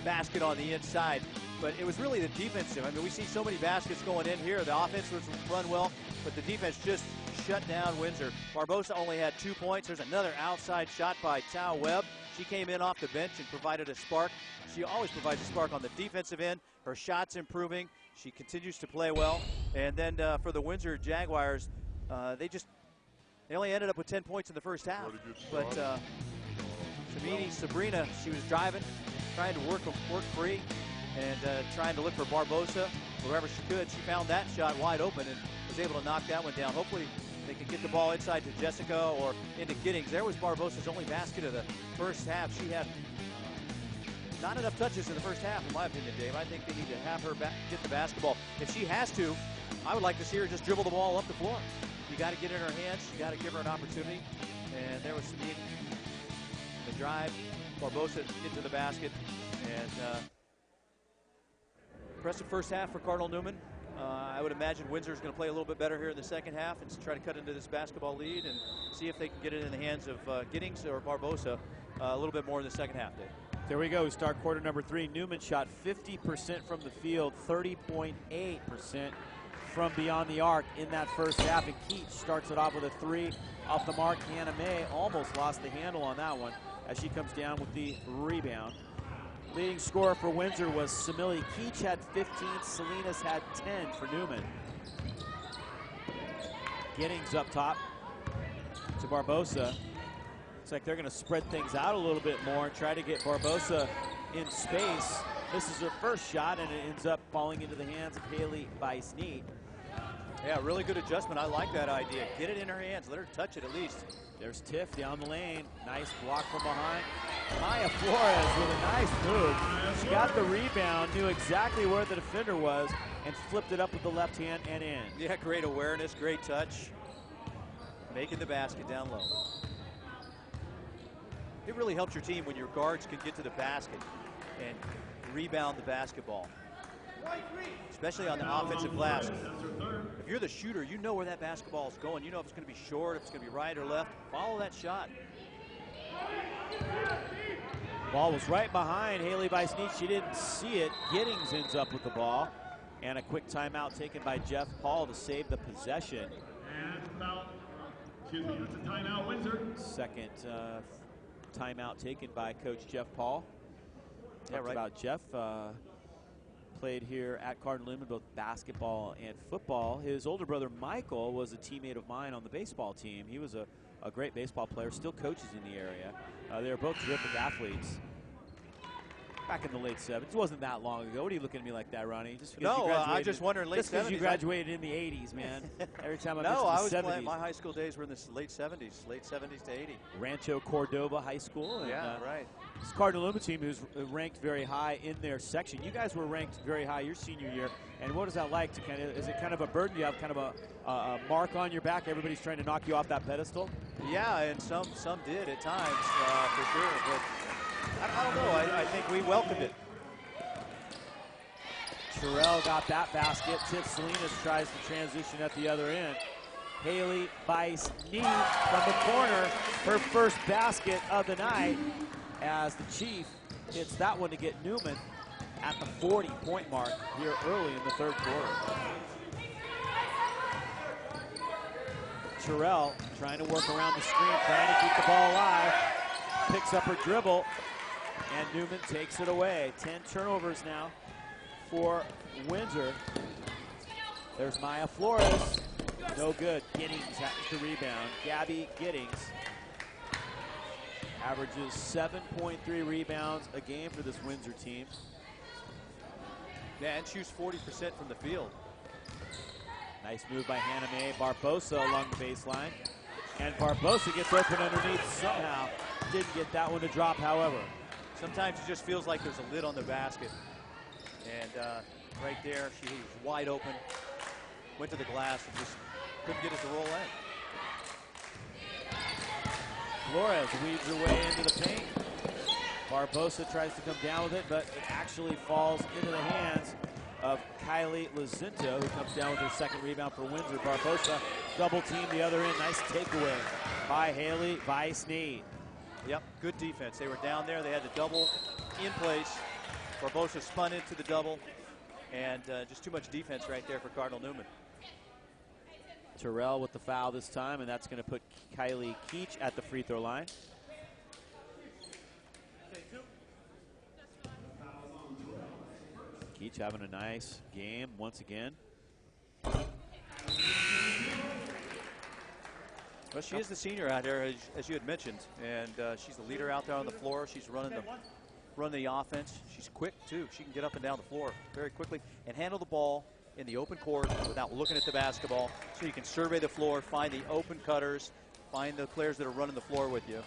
basket on the inside. But it was really the defensive. I mean, we see so many baskets going in here. The offense was run well, but the defense just shut down Windsor. Barbosa only had 2 points. There's another outside shot by Tao Webb. She came in off the bench and provided a spark. She always provides a spark on the defensive end. Her shot's improving. She continues to play well. And then for the Windsor Jaguars, they only ended up with 10 points in the first half. But Sabrina, she was driving, trying to work free, and trying to look for Barbosa wherever she could. She found that shot wide open and was able to knock that one down. Hopefully they can get the ball inside to Jessica or into Giddings. There was Barbosa's only basket of the first half. She had not enough touches in the first half, in my opinion, Dave. I think they need to have her get the basketball. If she has to, I would like to see her just dribble the ball up the floor. You got to get in her hands. You got to give her an opportunity. And there was Sabine, the drive. Barbosa into the basket. And impressive first half for Cardinal Newman. I would imagine Windsor's going to play a little bit better here in the second half and try to cut into this basketball lead and see if they can get it in the hands of Giddings or Barbosa a little bit more in the second half, Dave. There we go. We start quarter number 3. Newman shot 50% from the field, 30.8% from beyond the arc in that first half. And Keats starts it off with a 3 off the mark. Hannah May almost lost the handle on that one as she comes down with the rebound. Leading scorer for Windsor was Samili Keach, had 15. Salinas had 10 for Newman. Giddings up top to Barbosa. Looks like they're going to spread things out a little bit more and try to get Barbosa in space. Misses her first shot, and it ends up falling into the hands of Haley Bice-Neat. Yeah, really good adjustment. I like that idea. Get it in her hands. Let her touch it at least. There's Tiff down the lane. Nice block from behind. Maya Flores with a nice move. She got the rebound, knew exactly where the defender was, and flipped it up with the left hand and in. Yeah, great awareness, great touch. Making the basket down low. It really helps your team when your guards can get to the basket and rebound the basketball, especially on the offensive glass. If you're the shooter, you know where that basketball is going. You know if it's going to be short, if it's going to be right or left. Follow that shot. Ball was right behind Haley Bice-Neat. She didn't see it. Giddings ends up with the ball. And a quick timeout taken by Jeff Paul to save the possession. And about, excuse me, that's a timeout, Windsor. Second timeout taken by Coach Jeff Paul. Yeah, right. About Jeff. Played here at Cardinal Newman, both basketball and football. His older brother Michael was a teammate of mine on the baseball team. He was a great baseball player, still coaches in the area. They were both terrific athletes. Back in the late 70s. It wasn't that long ago. What are you looking at me like that, Ronnie? Just no, I just wondering late 70s. Just because you graduated in the 80s, man. Every time I no, I was 70s. playing. My high school days were in the late 70s to 80. Rancho Cordova High School. And, yeah, right. This Cardinal Newman team who's ranked very high in their section. You guys were ranked very high your senior year. And what is that like to is it kind of a burden? Do you have kind of a mark on your back? Everybody's trying to knock you off that pedestal? Yeah, and some did at times, for sure. But I don't know. I think we welcomed it. Terrell got that basket. Tiff Salinas tries to transition at the other end. Haley Bice-Neat from the corner, her first basket of the night, as the Chief hits that one to get Newman at the 40-point mark here early in the third quarter. Terrell trying to work around the screen, trying to keep the ball alive. Picks up her dribble, and Newman takes it away. 10 turnovers now for Windsor. There's Maya Flores. No good. Giddings has the rebound. Gabby Giddings. Averages 7.3 rebounds a game for this Windsor team. Yeah, and shoots 40% from the field. Nice move by Hannah Mae Barbosa along the baseline. And Barbosa gets open underneath somehow. Didn't get that one to drop, however. Sometimes it just feels like there's a lid on the basket. And right there, she was wide open. Went to the glass and just couldn't get it to roll in. Flores weaves her way into the paint. Barbosa tries to come down with it, but it actually falls into the hands of Kylie Lazinto, who comes down with her second rebound for Windsor. Barbosa double team the other end. Nice takeaway by Haley Vice-Need. Yep, good defense. They were down there. They had the double in place. Barbosa spun into the double, and just too much defense right there for Cardinal Newman. Terrell with the foul this time, and that's going to put Kylie Keach at the free throw line. Keach having a nice game once again. Well, she is the senior out there, as you had mentioned, and she's the leader out there on the floor. She's running the offense. She's quick, too. She can get up and down the floor very quickly and handle the ball in the open court without looking at the basketball, so you can survey the floor, find the open cutters, find the players that are running the floor with you.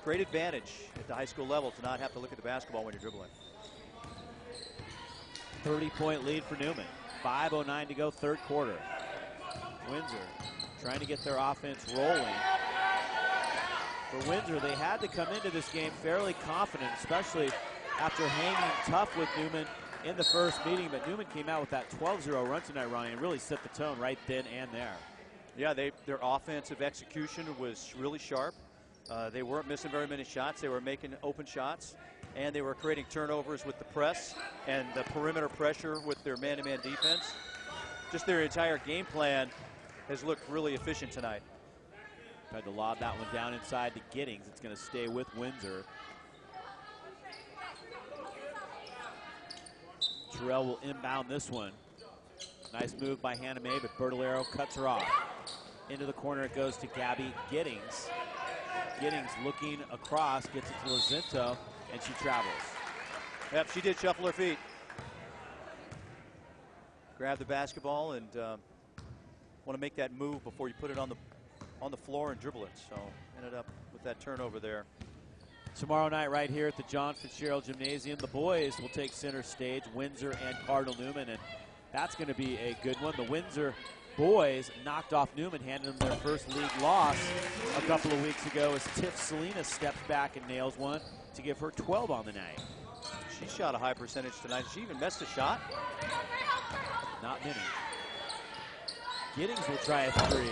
Great advantage at the high school level to not have to look at the basketball when you're dribbling. 30-point lead for Newman. 5:09 to go, third quarter. Windsor trying to get their offense rolling. For Windsor, they had to come into this game fairly confident, especially after hanging tough with Newman in the first meeting, but Newman came out with that 12-0 run tonight, Ryan, and really set the tone right then and there. Yeah, their offensive execution was really sharp. They weren't missing very many shots. They were making open shots, and they were creating turnovers with the press and the perimeter pressure with their man-to-man defense. Just their entire game plan has looked really efficient tonight. Tried to lob that one down inside to Giddings. It's going to stay with Windsor. Terrell will inbound this one. Nice move by Hannah Mae, but Bertolero cuts her off. Into the corner it goes to Gabby Giddings. Giddings looking across, gets it to Lazinto, and she travels. Yep, she did shuffle her feet. Grab the basketball and want to make that move before you put it on the floor and dribble it. So ended up with that turnover there. Tomorrow night right here at the John Fitzgerald Gymnasium, the boys will take center stage, Windsor and Cardinal Newman, and that's going to be a good one. The Windsor boys knocked off Newman, handed them their first league loss a couple of weeks ago as Tiff Salinas steps back and nails one to give her 12 on the night. She shot a high percentage tonight. Did she even miss a shot? Not many. Giddings will try a three.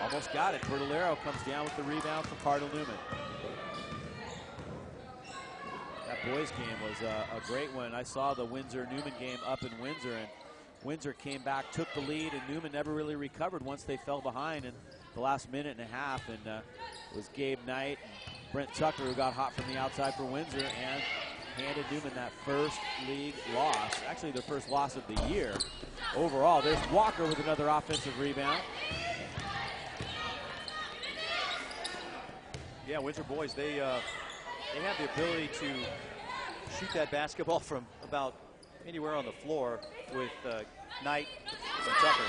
Almost got it. Bertolero comes down with the rebound for Cardinal Newman. That boys game was a great one. I saw the Windsor-Newman game up in Windsor, and Windsor came back, took the lead, and Newman never really recovered once they fell behind in the last minute and a half. And it was Gabe Knight and Brent Tucker who got hot from the outside for Windsor and handed Newman that first league loss. Actually, their first loss of the year overall. There's Walker with another offensive rebound. Yeah, Windsor boys, they have the ability to shoot that basketball from about anywhere on the floor with Knight and Tucker.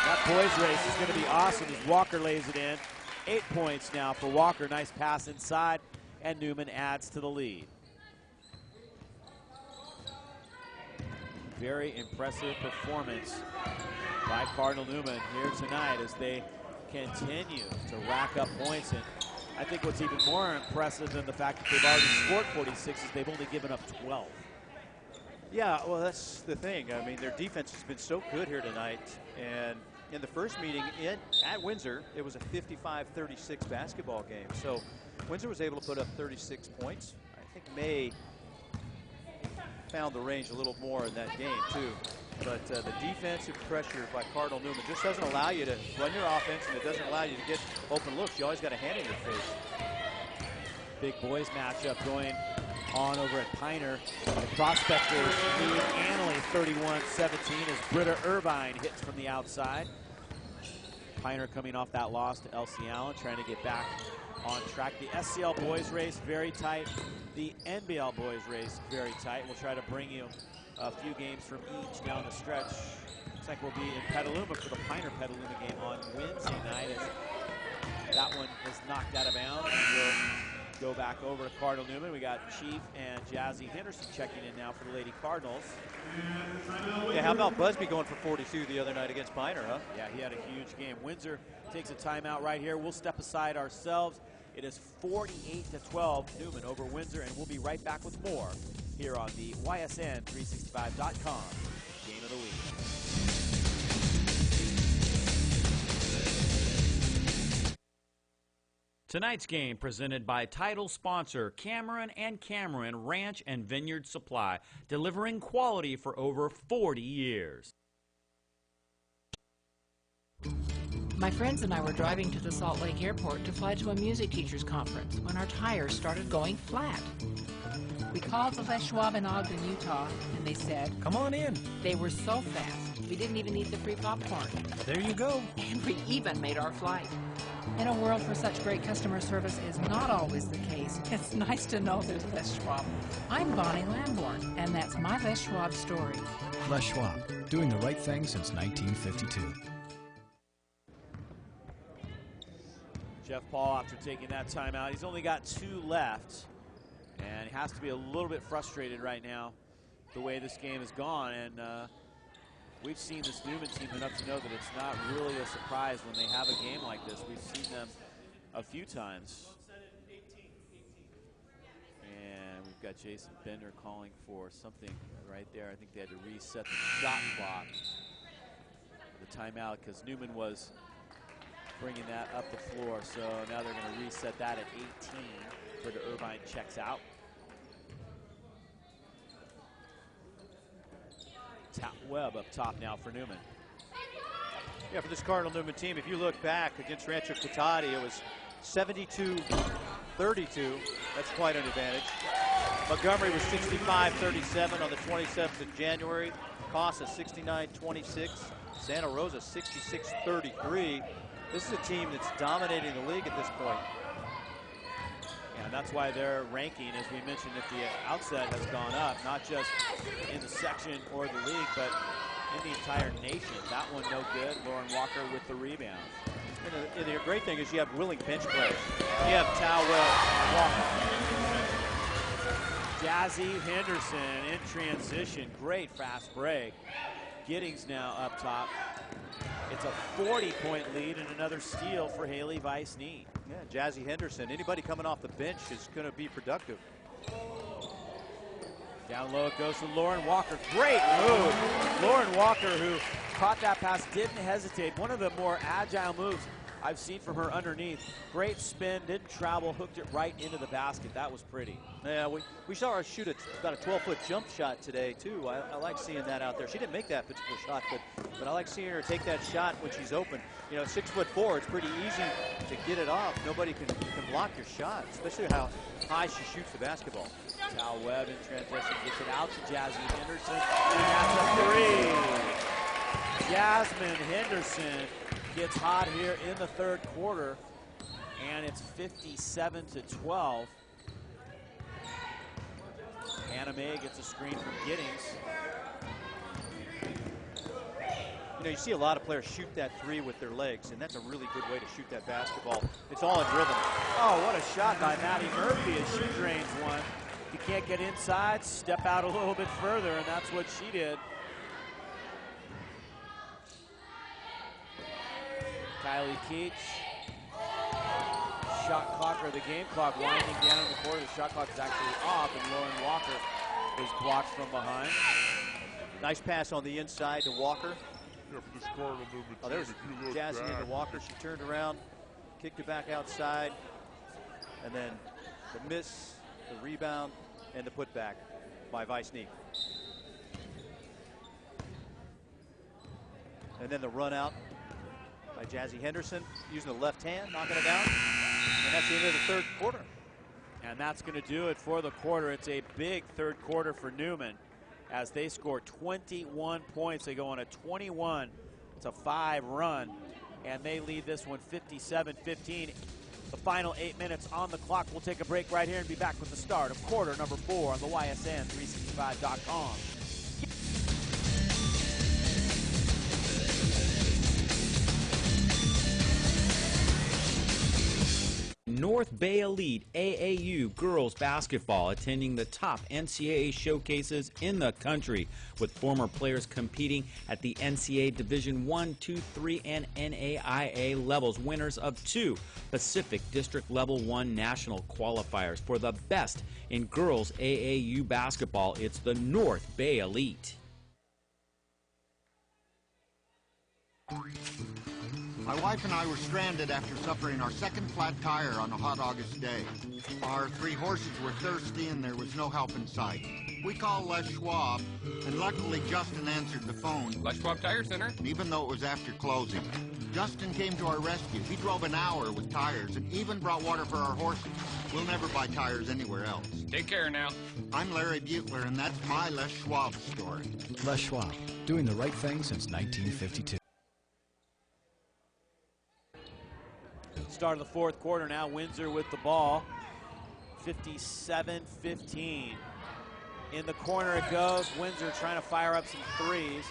That boys race is going to be awesome as Walker lays it in. 8 points now for Walker. Nice pass inside, and Newman adds to the lead. Very impressive performance by Cardinal Newman here tonight as they continue to rack up points. And I think what's even more impressive than the fact that they've already scored 46 is they've only given up 12. Yeah, well, that's the thing. I mean, their defense has been so good here tonight. And in the first meeting at Windsor, it was a 55-36 basketball game. So Windsor was able to put up 36 points. I think May found the range a little more in that game, too. But the defensive pressure by Cardinal Newman just doesn't allow you to run your offense, and it doesn't allow you to get open looks. You always got a hand in your face. Big boys matchup going on over at Piner. The Prospectors lead Annalee 31-17 as Britta Irvine hits from the outside. Piner coming off that loss to Elsie Allen, trying to get back on track. The SCL boys race, very tight. The NBL boys race, very tight. We'll try to bring you a few games from each down the stretch. Looks like we'll be in Petaluma for the Piner Petaluma game on Wednesday night. As that one is knocked out of bounds. We'll go back over to Cardinal Newman. We got Chief and Jazzy Henderson checking in now for the Lady Cardinals. Yeah, how about Busby going for 42 the other night against Piner, huh? Yeah, he had a huge game. Windsor takes a timeout right here. We'll step aside ourselves. It is 48-12, Newman over Windsor, and we'll be right back with more here on the YSN365.com Game of the Week. Tonight's game presented by title sponsor Cameron & Cameron Ranch and Vineyard Supply, delivering quality for over 40 years. My friends and I were driving to the Salt Lake Airport to fly to a music teachers conference when our tires started going flat. We called the Les Schwab in Ogden, Utah, and they said, "Come on in." They were so fast, we didn't even eat the free popcorn. There you go. And we even made our flight. In a world where such great customer service is not always the case, it's nice to know there's Les Schwab. I'm Bonnie Lamborn, and that's my Les Schwab story. Les Schwab, doing the right thing since 1952. Jeff Paul, after taking that timeout, he's only got 2 left, and he has to be a little bit frustrated right now the way this game has gone. And we've seen this Newman team enough to know that it's not really a surprise when they have a game like this. We've seen them a few times. And we've got Jason Bender calling for something right there. I think they had to reset the shot clock, the timeout, because Newman was bringing that up the floor. So now they're going to reset that at 18 for the Irvine checks out. Webb up top now for Newman. Yeah, for this Cardinal Newman team, if you look back against Rancho Cotati, it was 72-32. That's quite an advantage. Montgomery was 65-37 on the 27th of January. Casa 69-26. Santa Rosa 66-33. This is a team that's dominating the league at this point. And that's why their ranking, as we mentioned at the outset, has gone up, not just in the section or the league, but in the entire nation. That one no good. Lauren Walker with the rebound. And the great thing is you have willing bench players. You have Towell, Walker. Jazzy Henderson in transition. Great fast break. Giddings now up top. It's a 40-point lead and another steal for Haley Weiss-Knee. Yeah, Jazzy Henderson. Anybody coming off the bench is going to be productive. Down low it goes to Lauren Walker. Great move. Lauren Walker, who caught that pass, didn't hesitate. One of the more agile moves I've seen from her underneath. Great spin, didn't travel, hooked it right into the basket. That was pretty. Yeah, we saw her shoot about a 12-foot jump shot today, too. I like seeing that out there. She didn't make that particular shot, but I like seeing her take that shot when she's open. You know, 6'4", it's pretty easy to get it off. Nobody can block your shot, especially how high she shoots the basketball. Tal Webb in transition gets it out to Jazzy Henderson, and that's a 3. Jasmine Henderson gets hot here in the third quarter, and it's 57-12. Hannah May gets a screen from Giddings. You know, you see a lot of players shoot that 3 with their legs, and that's a really good way to shoot that basketball. It's all in rhythm. Oh, what a shot by Maddie Murphy as she drains one. If you can't get inside, step out a little bit further, and that's what she did. Kylie Keach. Shot clock, or the game clock, winding down in the quarter. The shot clock is actually off, and Lauren Walker is blocked from behind. Nice pass on the inside to Walker. Yeah, for this Cardinal Newman Oh, there's Jazzy into Walker. She turned around, kicked it back outside, and then the miss, the rebound, and the putback by Weiss-Knee. And then the run out by Jazzy Henderson, using the left hand, knocking it down. And that's the end of the third quarter. And that's going to do it for the quarter. It's a big third quarter for Newman as they score 21 points. They go on a 21-5 run, and they lead this one 57-15. The final 8 minutes on the clock. We'll take a break right here and be back with the start of quarter number 4 on the YSN365.com. North Bay Elite AAU girls basketball attending the top NCAA showcases in the country, with former players competing at the NCAA Division I, II, III, and NAIA levels, winners of 2 Pacific District Level 1 national qualifiers. For the best in girls AAU basketball, it's the North Bay Elite. My wife and I were stranded after suffering our second flat tire on a hot August day. Our 3 horses were thirsty and there was no help in sight. We called Les Schwab, and luckily Justin answered the phone. Les Schwab Tire Center. Even though it was after closing. Justin came to our rescue. He drove an hour with tires and even brought water for our horses. We'll never buy tires anywhere else. Take care now. I'm Larry Butler, and that's my Les Schwab story. Les Schwab, doing the right thing since 1952. Start of the 4th quarter now. Windsor with the ball. 57-15. In the corner it goes. Windsor trying to fire up some threes.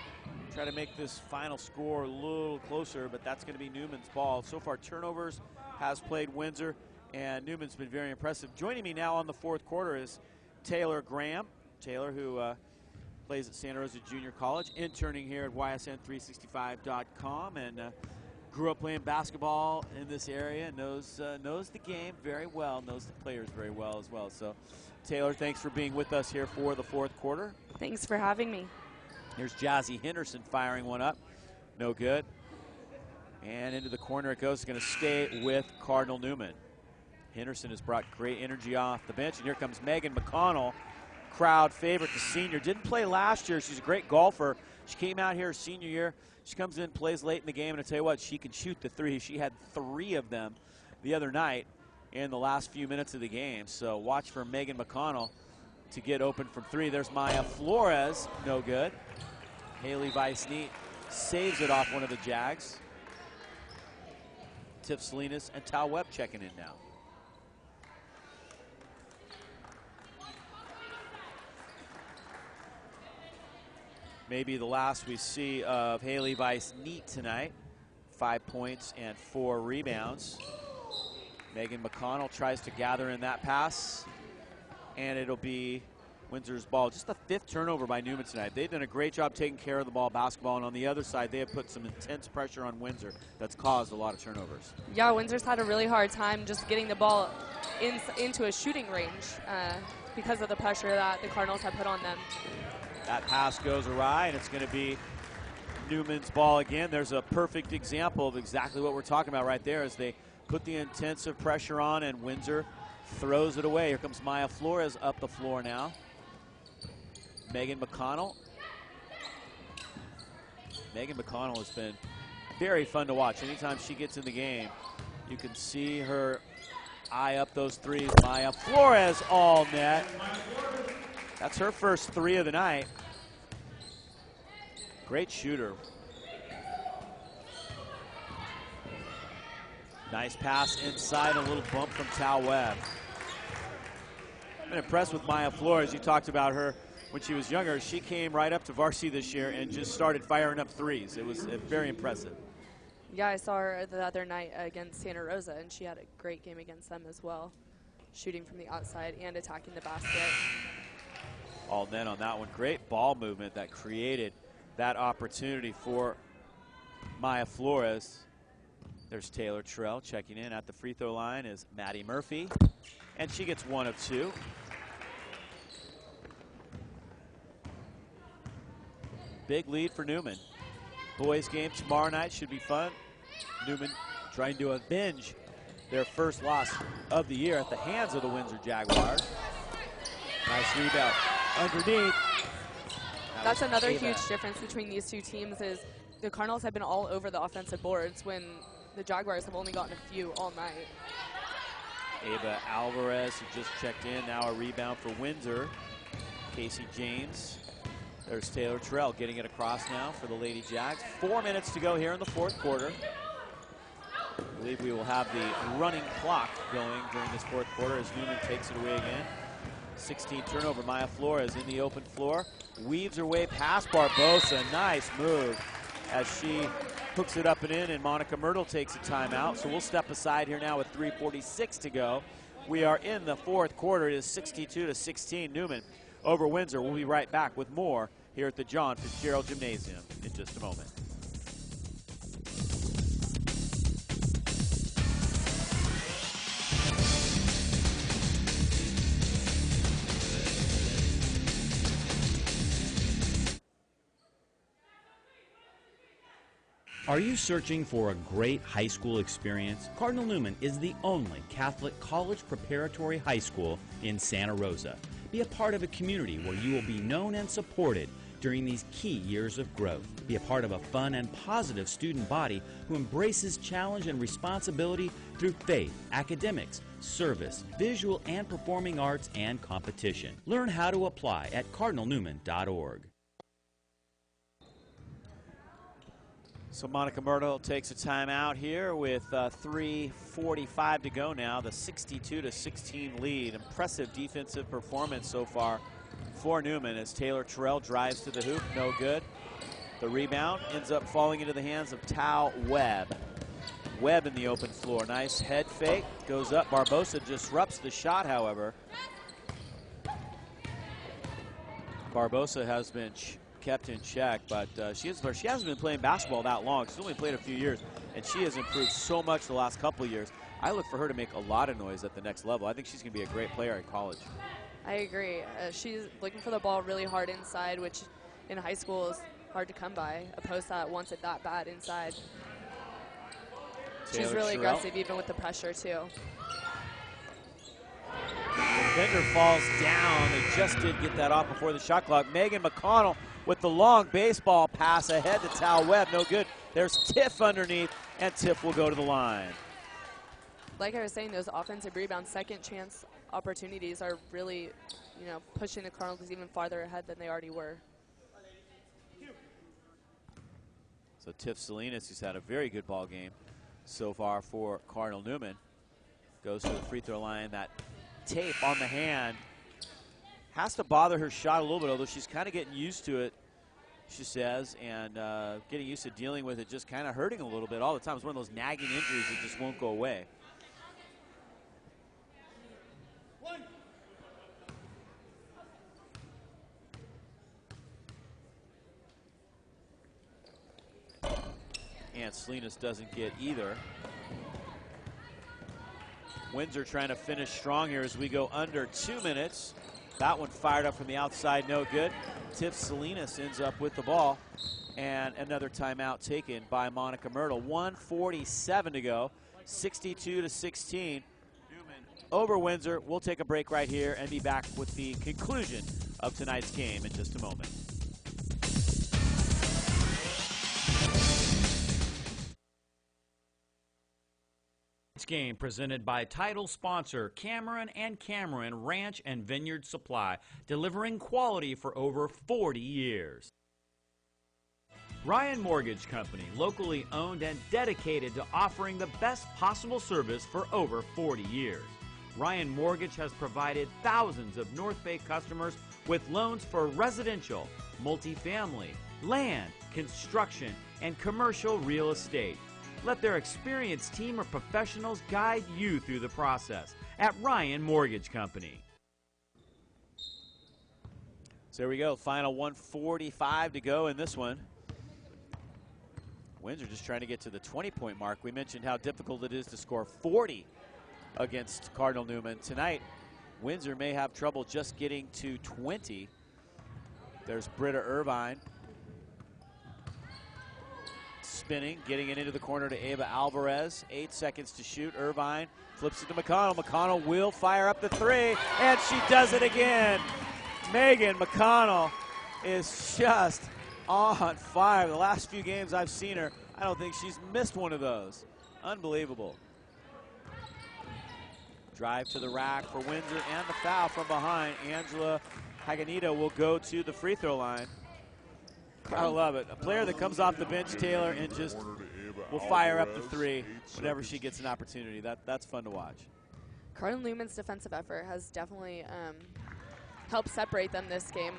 Try to make this final score a little closer, but that's going to be Newman's ball. So far, turnovers has played Windsor, and Newman's been very impressive. Joining me now on the 4th quarter is Taylor Graham. Taylor, who plays at Santa Rosa Junior College, interning here at YSN365.com, and grew up playing basketball in this area, knows the game very well, knows the players very well as well. So, Taylor, thanks for being with us here for the 4th quarter. Thanks for having me. Here's Jazzy Henderson firing one up. No good. And into the corner it goes. It's going to stay with Cardinal Newman. Henderson has brought great energy off the bench. And here comes Megan McConnell, crowd favorite, the senior. Didn't play last year. She's a great golfer. She came out here her senior year. She comes in, plays late in the game, and I tell you what, she can shoot the 3. She had 3 of them the other night in the last few minutes of the game. So watch for Megan McConnell to get open from 3. There's Maya Flores, no good. Haley Weiss-Neat saves it off one of the Jags. Tiff Salinas and Tal Webb checking in now. Maybe the last we see of Haley Weiss-Neat tonight. 5 points and 4 rebounds. Megan McConnell tries to gather in that pass, and it'll be Windsor's ball. Just the 5th turnover by Newman tonight. They've done a great job taking care of the ball basketball, and on the other side, they have put some intense pressure on Windsor that's caused a lot of turnovers. Yeah, Windsor's had a really hard time just getting the ball into a shooting range because of the pressure that the Cardinals have put on them. That pass goes awry, and it's going to be Newman's ball again. There's a perfect example of exactly what we're talking about right there as they put the intensive pressure on, and Windsor throws it away. Here comes Maya Flores up the floor now. Megan McConnell. Megan McConnell has been very fun to watch. Anytime she gets in the game, you can see her eye up those threes. Maya Flores all net. That's her first 3 of the night. Great shooter. Nice pass inside, a little bump from Tal Webb. I've been impressed with Maya Flores. You talked about her when she was younger. She came right up to varsity this year and just started firing up threes. It was very impressive. Yeah, I saw her the other night against Santa Rosa, and she had a great game against them as well, shooting from the outside and attacking the basket. All net on that one. Great ball movement that created that opportunity for Maya Flores. There's Taylor Trell checking in at the free throw line is Maddie Murphy, and she gets 1 of 2. Big lead for Newman. Boys game tomorrow night should be fun. Newman trying to avenge their first loss of the year at the hands of the Windsor Jaguars. Nice rebound underneath. That's another huge difference between these two teams is the Cardinals have been all over the offensive boards when the Jaguars have only gotten a few all night. Ava Alvarez, who just checked in, now a rebound for Windsor. Casey James. There's Taylor Terrell getting it across now for the Lady Jags. 4 minutes to go here in the 4th quarter. I believe we will have the running clock going during this fourth quarter as Newman takes it away again. 16 turnover. Maya Flores in the open floor. Weaves her way past Barbosa. Nice move as she hooks it up and in, and Monica Myrtle takes a timeout. So we'll step aside here now with 3:46 to go. We are in the fourth quarter. It is 62-16 Newman over Windsor. We'll be right back with more here at the John Fitzgerald Gymnasium in just a moment. Are you searching for a great high school experience? Cardinal Newman is the only Catholic college preparatory high school in Santa Rosa. Be a part of a community where you will be known and supported during these key years of growth. Be a part of a fun and positive student body who embraces challenge and responsibility through faith, academics, service, visual and performing arts, and competition. Learn how to apply at cardinalnewman.org. So Monica Myrtle takes a timeout here with 3:45 to go now. The 62-16 lead. Impressive defensive performance so far for Newman as Taylor Terrell drives to the hoop. No good. The rebound ends up falling into the hands of Tao Webb. Webb in the open floor. Nice head fake. Goes up. Barbosa disrupts the shot, however. Barbosa has been kept in check, but she hasn't been playing basketball that long. She's only played a few years, and she has improved so much the last couple of years. I look for her to make a lot of noise at the next level. I think she's going to be a great player in college. I agree. She's looking for the ball really hard inside, which in high school is hard to come by. A post that wants it that bad inside. She's really aggressive, even with the pressure, too. The defender falls down. They just did get that off before the shot clock. Megan McConnell with the long baseball pass ahead to Tal Webb. No good. There's Tiff underneath, and Tiff will go to the line. Like I was saying, those offensive rebounds, second chance opportunities are really, pushing the Cardinals even farther ahead than they already were. So Tiff Salinas, who's had a very good ball game so far for Cardinal Newman, goes to the free throw line. That tape on the hand has to bother her shot a little bit, although she's kind of getting used to it, she says, and getting used to dealing with it just kind of hurting a little bit all the time. It's one of those nagging injuries that just won't go away. And Salinas doesn't get either. Windsor trying to finish strong here as we go under 2 minutes. That one fired up from the outside, no good. Tiff Salinas ends up with the ball. And another timeout taken by Monica Myrtle. 1:47 to go, 62-16. Newman over Windsor. We'll take a break right here and be back with the conclusion of tonight's game in just a moment. Game presented by title sponsor Cameron and Cameron Ranch and Vineyard Supply, delivering quality for over 40 years. Ryan Mortgage Company, locally owned and dedicated to offering the best possible service for over 40 years. Ryan Mortgage has provided thousands of North Bay customers with loans for residential, multifamily, land, construction, and commercial real estate. Let their experienced team of professionals guide you through the process at Ryan Mortgage Company. So there we go, final 1:45 to go in this one. Windsor just trying to get to the 20-point mark. We mentioned how difficult it is to score 40 against Cardinal Newman. Tonight, Windsor may have trouble just getting to 20. There's Britta Irvine. Spinning, getting it into the corner to Ava Alvarez. 8 seconds to shoot. Irvine flips it to McConnell. McConnell will fire up the three, and she does it again. Megan McConnell is just on fire. The last few games I've seen her, I don't think she's missed one of those. Unbelievable. Drive to the rack for Windsor and the foul from behind. Angela Haganito will go to the free throw line. I love it. A player that comes off the bench, Taylor, and just will fire up the three whenever she gets an opportunity. That's fun to watch. Cardinal Newman's defensive effort has definitely helped separate them this game.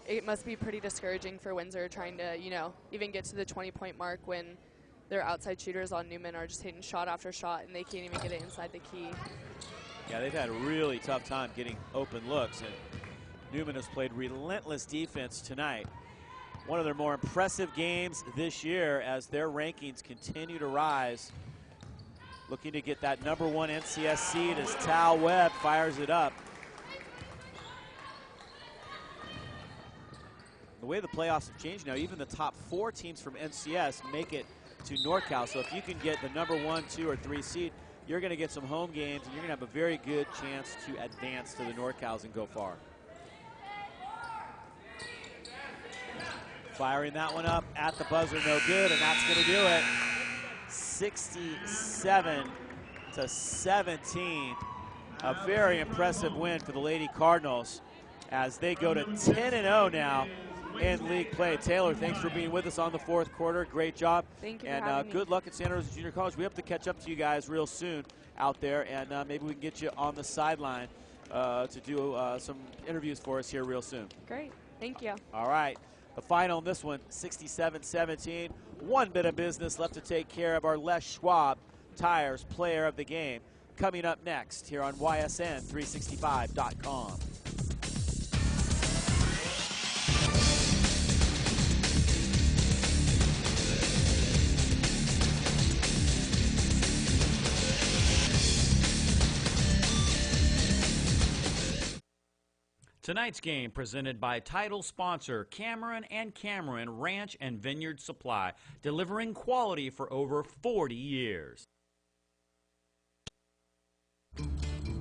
It must be pretty discouraging for Windsor trying to, even get to the 20-point mark when their outside shooters on Newman are just hitting shot after shot and they can't even get it inside the key. Yeah, they've had a really tough time getting open looks, and Newman has played relentless defense tonight. One of their more impressive games this year as their rankings continue to rise. Looking to get that #1 NCS seed as Tal Webb fires it up. The way the playoffs have changed now, even the top 4 teams from NCS make it to NorCal. So if you can get the #1, 2, or 3 seed, you're going to get some home games, and you're going to have a very good chance to advance to the NorCals and go far. Firing that one up at the buzzer, no good, and that's going to do it. 67-17. A very impressive win for the Lady Cardinals as they go to 10-0 now in league play. Taylor, thanks for being with us on the 4th quarter. Great job. Thank you. And good luck at Santa Rosa Junior College. We hope to catch up to you guys real soon out there, and maybe we can get you on the sideline to do some interviews for us here real soon. Great. Thank you. All right. The final in this one, 67-17. One bit of business left to take care of. Our Les Schwab Tires Player of the Game coming up next here on YSN365.com. Tonight's game presented by title sponsor Cameron & Cameron Ranch and Vineyard Supply, delivering quality for over 40 years.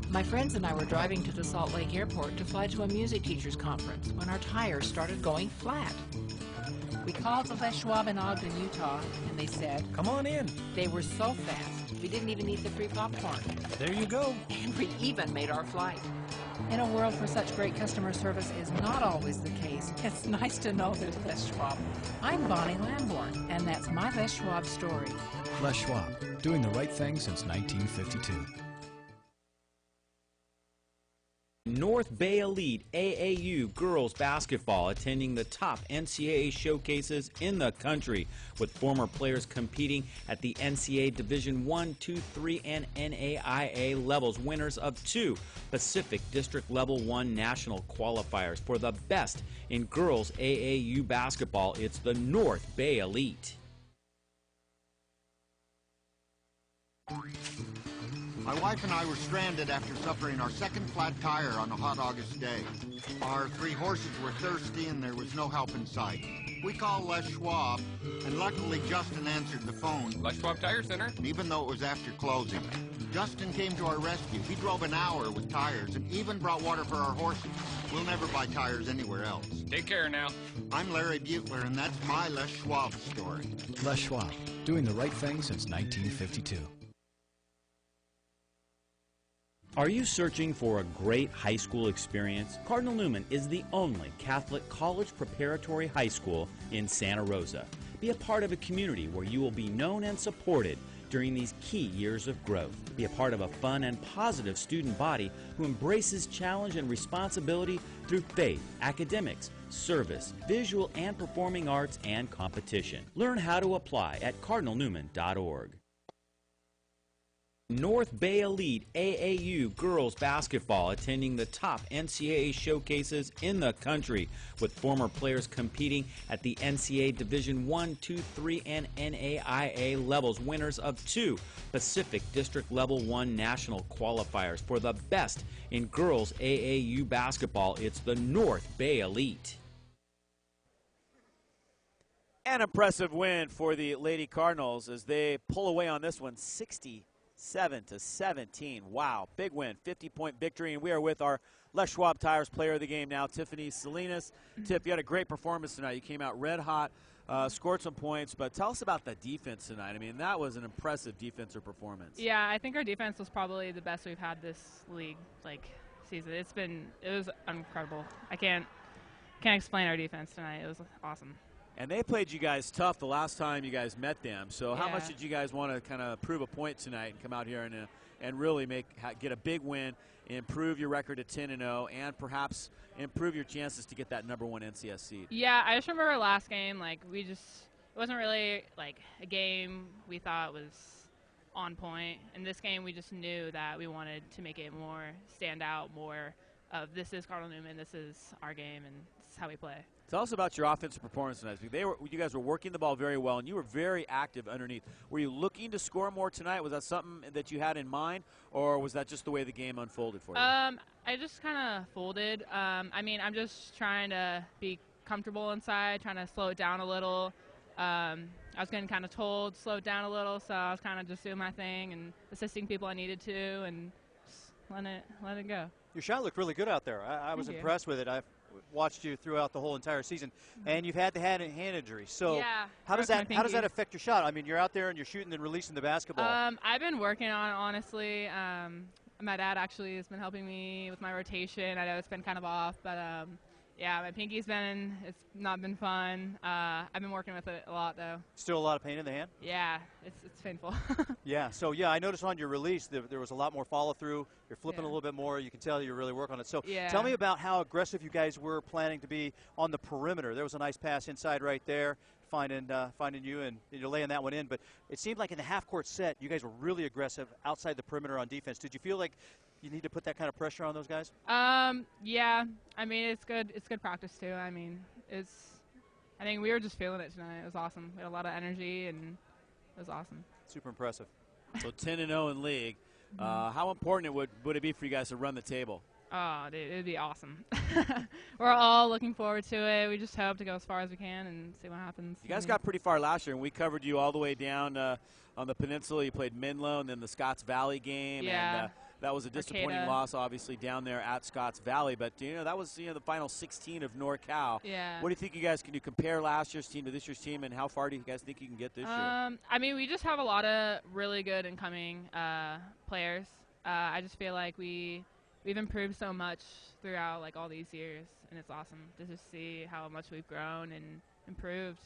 My friends and I were driving to the Salt Lake Airport to fly to a music teachers conference when our tires started going flat. We called the Les Schwab in Ogden, Utah, and they said, Come on in. They were so fast, we didn't even eat the free popcorn. There you go. And we even made our flight. In a world where such great customer service is not always the case, it's nice to know there's Les Schwab. I'm Bonnie Lamborn, and that's my Les Schwab story. Les Schwab, doing the right thing since 1952. North Bay Elite AAU girls basketball attending the top NCAA showcases in the country, with former players competing at the NCAA Division I, II, III, and NAIA levels, winners of 2 Pacific District Level 1 national qualifiers. For the best in girls AAU basketball, it's the North Bay Elite. My wife and I were stranded after suffering our second flat tire on a hot August day. Our 3 horses were thirsty and there was no help in sight. We called Les Schwab, and luckily Justin answered the phone. Les Schwab Tire Center. Even though it was after closing. Justin came to our rescue. He drove an hour with tires and even brought water for our horses. We'll never buy tires anywhere else. Take care now. I'm Larry Butler, and that's my Les Schwab story. Les Schwab, doing the right thing since 1952. Are you searching for a great high school experience? Cardinal Newman is the only Catholic college preparatory high school in Santa Rosa. Be a part of a community where you will be known and supported during these key years of growth. Be a part of a fun and positive student body who embraces challenge and responsibility through faith, academics, service, visual and performing arts, and competition. Learn how to apply at cardinalnewman.org. North Bay Elite AAU girls basketball attending the top NCAA showcases in the country, with former players competing at the NCAA Division I, II, III, and NAIA levels, winners of 2 Pacific District Level 1 national qualifiers. For the best in girls AAU basketball, it's the North Bay Elite. An impressive win for the Lady Cardinals as they pull away on this one, 67-17. Wow, big win, 50-point victory, and we are with our Les Schwab Tires Player of the Game now, Tiffany Salinas. Tiff, you had a great performance tonight. You came out red hot, scored some points, but tell us about the defense tonight. I mean, that was an impressive defensive performance. Yeah, I think our defense was probably the best we've had this league season. It was incredible. I can't can't explain our defense tonight. It was awesome. And they played you guys tough the last time you guys met them. So how Yeah. much did you guys want to kind of prove a point tonight and come out here and really get a big win, improve your record to 10-0, and perhaps improve your chances to get that #1 NCS seed? Yeah, I just remember our last game, like, it wasn't really, like, a game we thought was on point. In this game, we just knew that we wanted to make it more stand out, more of this is Cardinal Newman, this is our game, and this is how we play. Tell us about your offensive performance tonight. You guys were working the ball very well, and you were very active underneath. Were you looking to score more tonight? Was that something that you had in mind, or was that just the way the game unfolded for you? I just kind of folded. I mean, I'm just trying to be comfortable inside, trying to slow it down a little. I was getting kind of told slow it down a little, so I was kind of just doing my thing and assisting people I needed to, and just let it go. Your shot looked really good out there. I was impressed with it. I've watched you throughout the whole entire season, and you've had the hand injury. So yeah, how does that affect your shot? I mean, you're out there and you're shooting and releasing the basketball. I've been working on it, honestly. My dad actually has been helping me with my rotation. I know it's been kind of off, but yeah, my pinky's it's not been fun. I've been working with it a lot, though. Still a lot of pain in the hand? Yeah, it's painful. Yeah, so yeah, I noticed on your release there was a lot more follow-through. You're flipping a little bit more. You can tell you're really working on it. So tell me about how aggressive you guys were planning to be on the perimeter. There was a nice pass inside right there, finding you, and you're laying that one in. But it seemed like in the half-court set, you guys were really aggressive outside the perimeter on defense. Did you feel like you need to put that kind of pressure on those guys? Yeah. I mean, it's good practice too. I mean, I think we were just feeling it tonight. It was awesome. We had a lot of energy, and it was awesome. Super impressive. So 10-0 in league. How important would it be for you guys to run the table? Oh, dude, it would be awesome. We're all looking forward to it. We just hope to go as far as we can and see what happens. You guys got pretty far last year, and we covered you all the way down on the peninsula. You played Menlo and then the Scotts Valley game. Yeah. And that was a disappointing Arcata. loss, obviously, down there at Scotts Valley. But, that was the final 16 of NorCal. Yeah. What do you think can you compare last year's team to this year's team, and how far do you guys think you can get this year? I mean, we just have a lot of really good incoming players. I just feel like we've improved so much throughout all these years, and it's awesome to just see how much we've grown and improved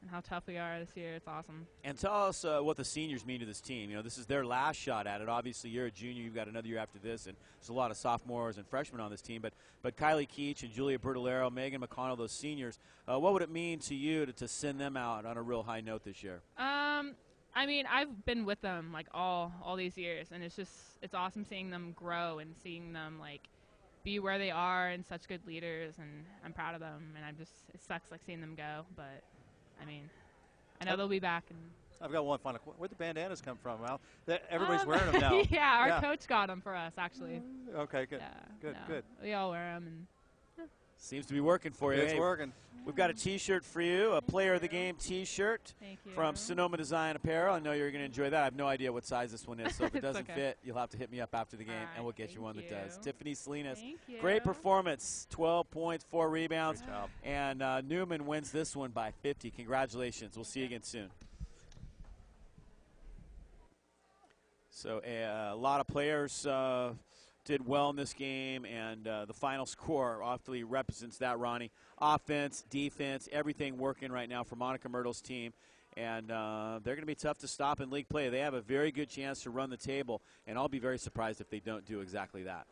and how tough we are this year. It's awesome. And tell us what the seniors mean to this team. This is their last shot at it. Obviously, you're a junior. You've got another year after this, and there's a lot of sophomores and freshmen on this team. But Kylie Keach and Julia Bertolero, Megan McConnell, those seniors, what would it mean to you to send them out on a real high note this year? I mean, I've been with them all these years, and it's awesome seeing them grow and seeing them be where they are and such good leaders, and I'm proud of them. And it sucks seeing them go, but I mean, I know they'll be back. And I've got one final question. Where'd the bandanas come from? Well, everybody's wearing them now. Yeah, our coach got them for us, actually. Okay, good. Yeah, Good. We all wear them. And seems to be working for you. It's working. We've got a T-shirt for you, a Player of the Game T-shirt from Sonoma Design Apparel. I know you're going to enjoy that. I have no idea what size this one is, so if it doesn't fit, you'll have to hit me up after the game, and we'll get you one that does. Tiffany Salinas, great performance, 12 points, 4 rebounds, and Newman wins this one by 50. Congratulations. We'll see you again soon. So a lot of players did well in this game, and the final score awfully represents that, Ronnie. Offense, defense, everything working right now for Monica Myrtle's team, and they're going to be tough to stop in league play. They have a very good chance to run the table, and I'll be very surprised if they don't do exactly that.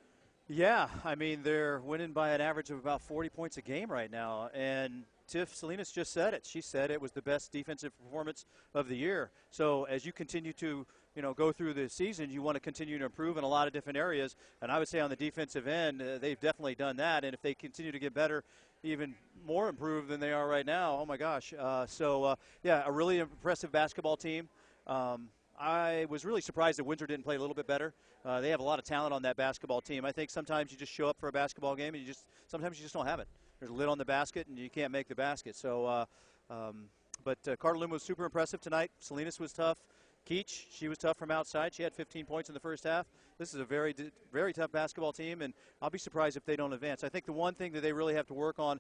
Yeah, I mean, they're winning by an average of about 40 points a game right now, and Tiff Salinas just said it. She said it was the best defensive performance of the year. So as you continue to go through the season, you want to continue to improve in a lot of different areas. And I would say on the defensive end, they've definitely done that. And if they continue to get better, even more improved than they are right now, oh my gosh. Yeah, a really impressive basketball team. I was really surprised that Windsor didn't play a little bit better. They have a lot of talent on that basketball team. I think sometimes you just show up for a basketball game and sometimes you just don't have it. There's a lid on the basket and you can't make the basket. So, but Cardinal Newman was super impressive tonight. Salinas was tough. Keach, she was tough from outside. She had 15 points in the first half. This is a very, very tough basketball team, and I'll be surprised if they don't advance. I think the one thing that they really have to work on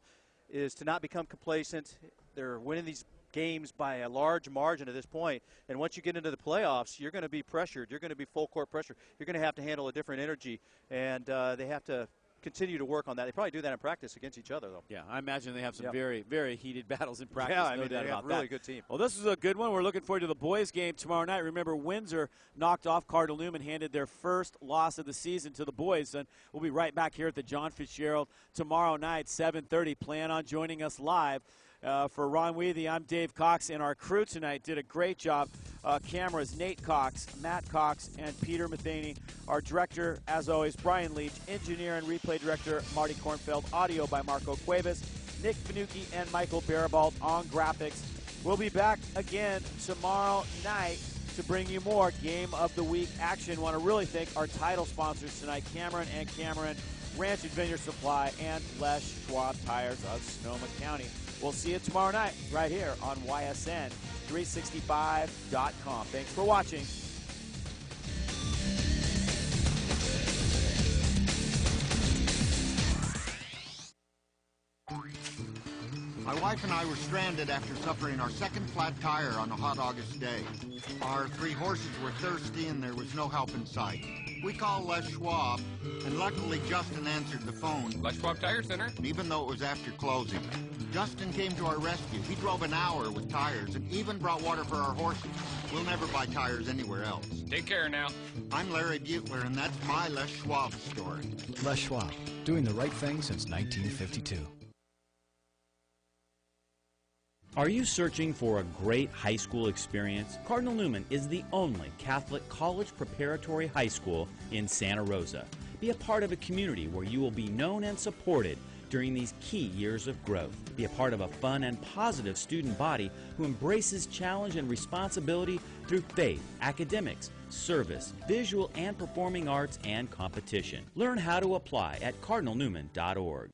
is to not become complacent. They're winning these games by a large margin at this point, and once you get into the playoffs, you're going to be pressured. You're going to be full court pressure. You're going to have to handle a different energy, and they have to continue to work on that. They probably do that in practice against each other, though. Yeah, I imagine they have some very, very heated battles in practice. Yeah, I no mean, doubt they about have a really that. good team. Well, this is a good one. We're looking forward to the boys' game tomorrow night. Remember, Windsor knocked off Cardinal Newman, handed their first loss of the season to the boys. And we'll be right back here at the John Fitzgerald tomorrow night, 7:30. Plan on joining us live. For Ron Weathy, I'm Dave Cox, and our crew tonight did a great job. Cameras, Nate Cox, Matt Cox, and Peter Matheny. Our director, as always, Brian Leach. Engineer and replay director, Marty Kornfeld. Audio by Marco Cuevas. Nick Finucci and Michael Barabalt on graphics. We'll be back again tomorrow night to bring you more Game of the Week action. Want to really thank our title sponsors tonight, Cameron and Cameron, Ranch and Vineyard Supply, and Les Schwab Tires of Sonoma County. We'll see you tomorrow night right here on YSN365.com. Thanks for watching. My wife and I were stranded after suffering our second flat tire on a hot August day. Our 3 horses were thirsty and there was no help in sight. We called Les Schwab, and luckily Justin answered the phone. Les Schwab Tire Center. Even though it was after closing. Justin came to our rescue. He drove an hour with tires and even brought water for our horses. We'll never buy tires anywhere else. Take care now. I'm Larry Butler, and that's my Les Schwab story. Les Schwab, doing the right thing since 1952. Are you searching for a great high school experience? Cardinal Newman is the only Catholic college preparatory high school in Santa Rosa. Be a part of a community where you will be known and supported during these key years of growth. Be a part of a fun and positive student body who embraces challenge and responsibility through faith, academics, service, visual and performing arts, and competition. Learn how to apply at cardinalnewman.org.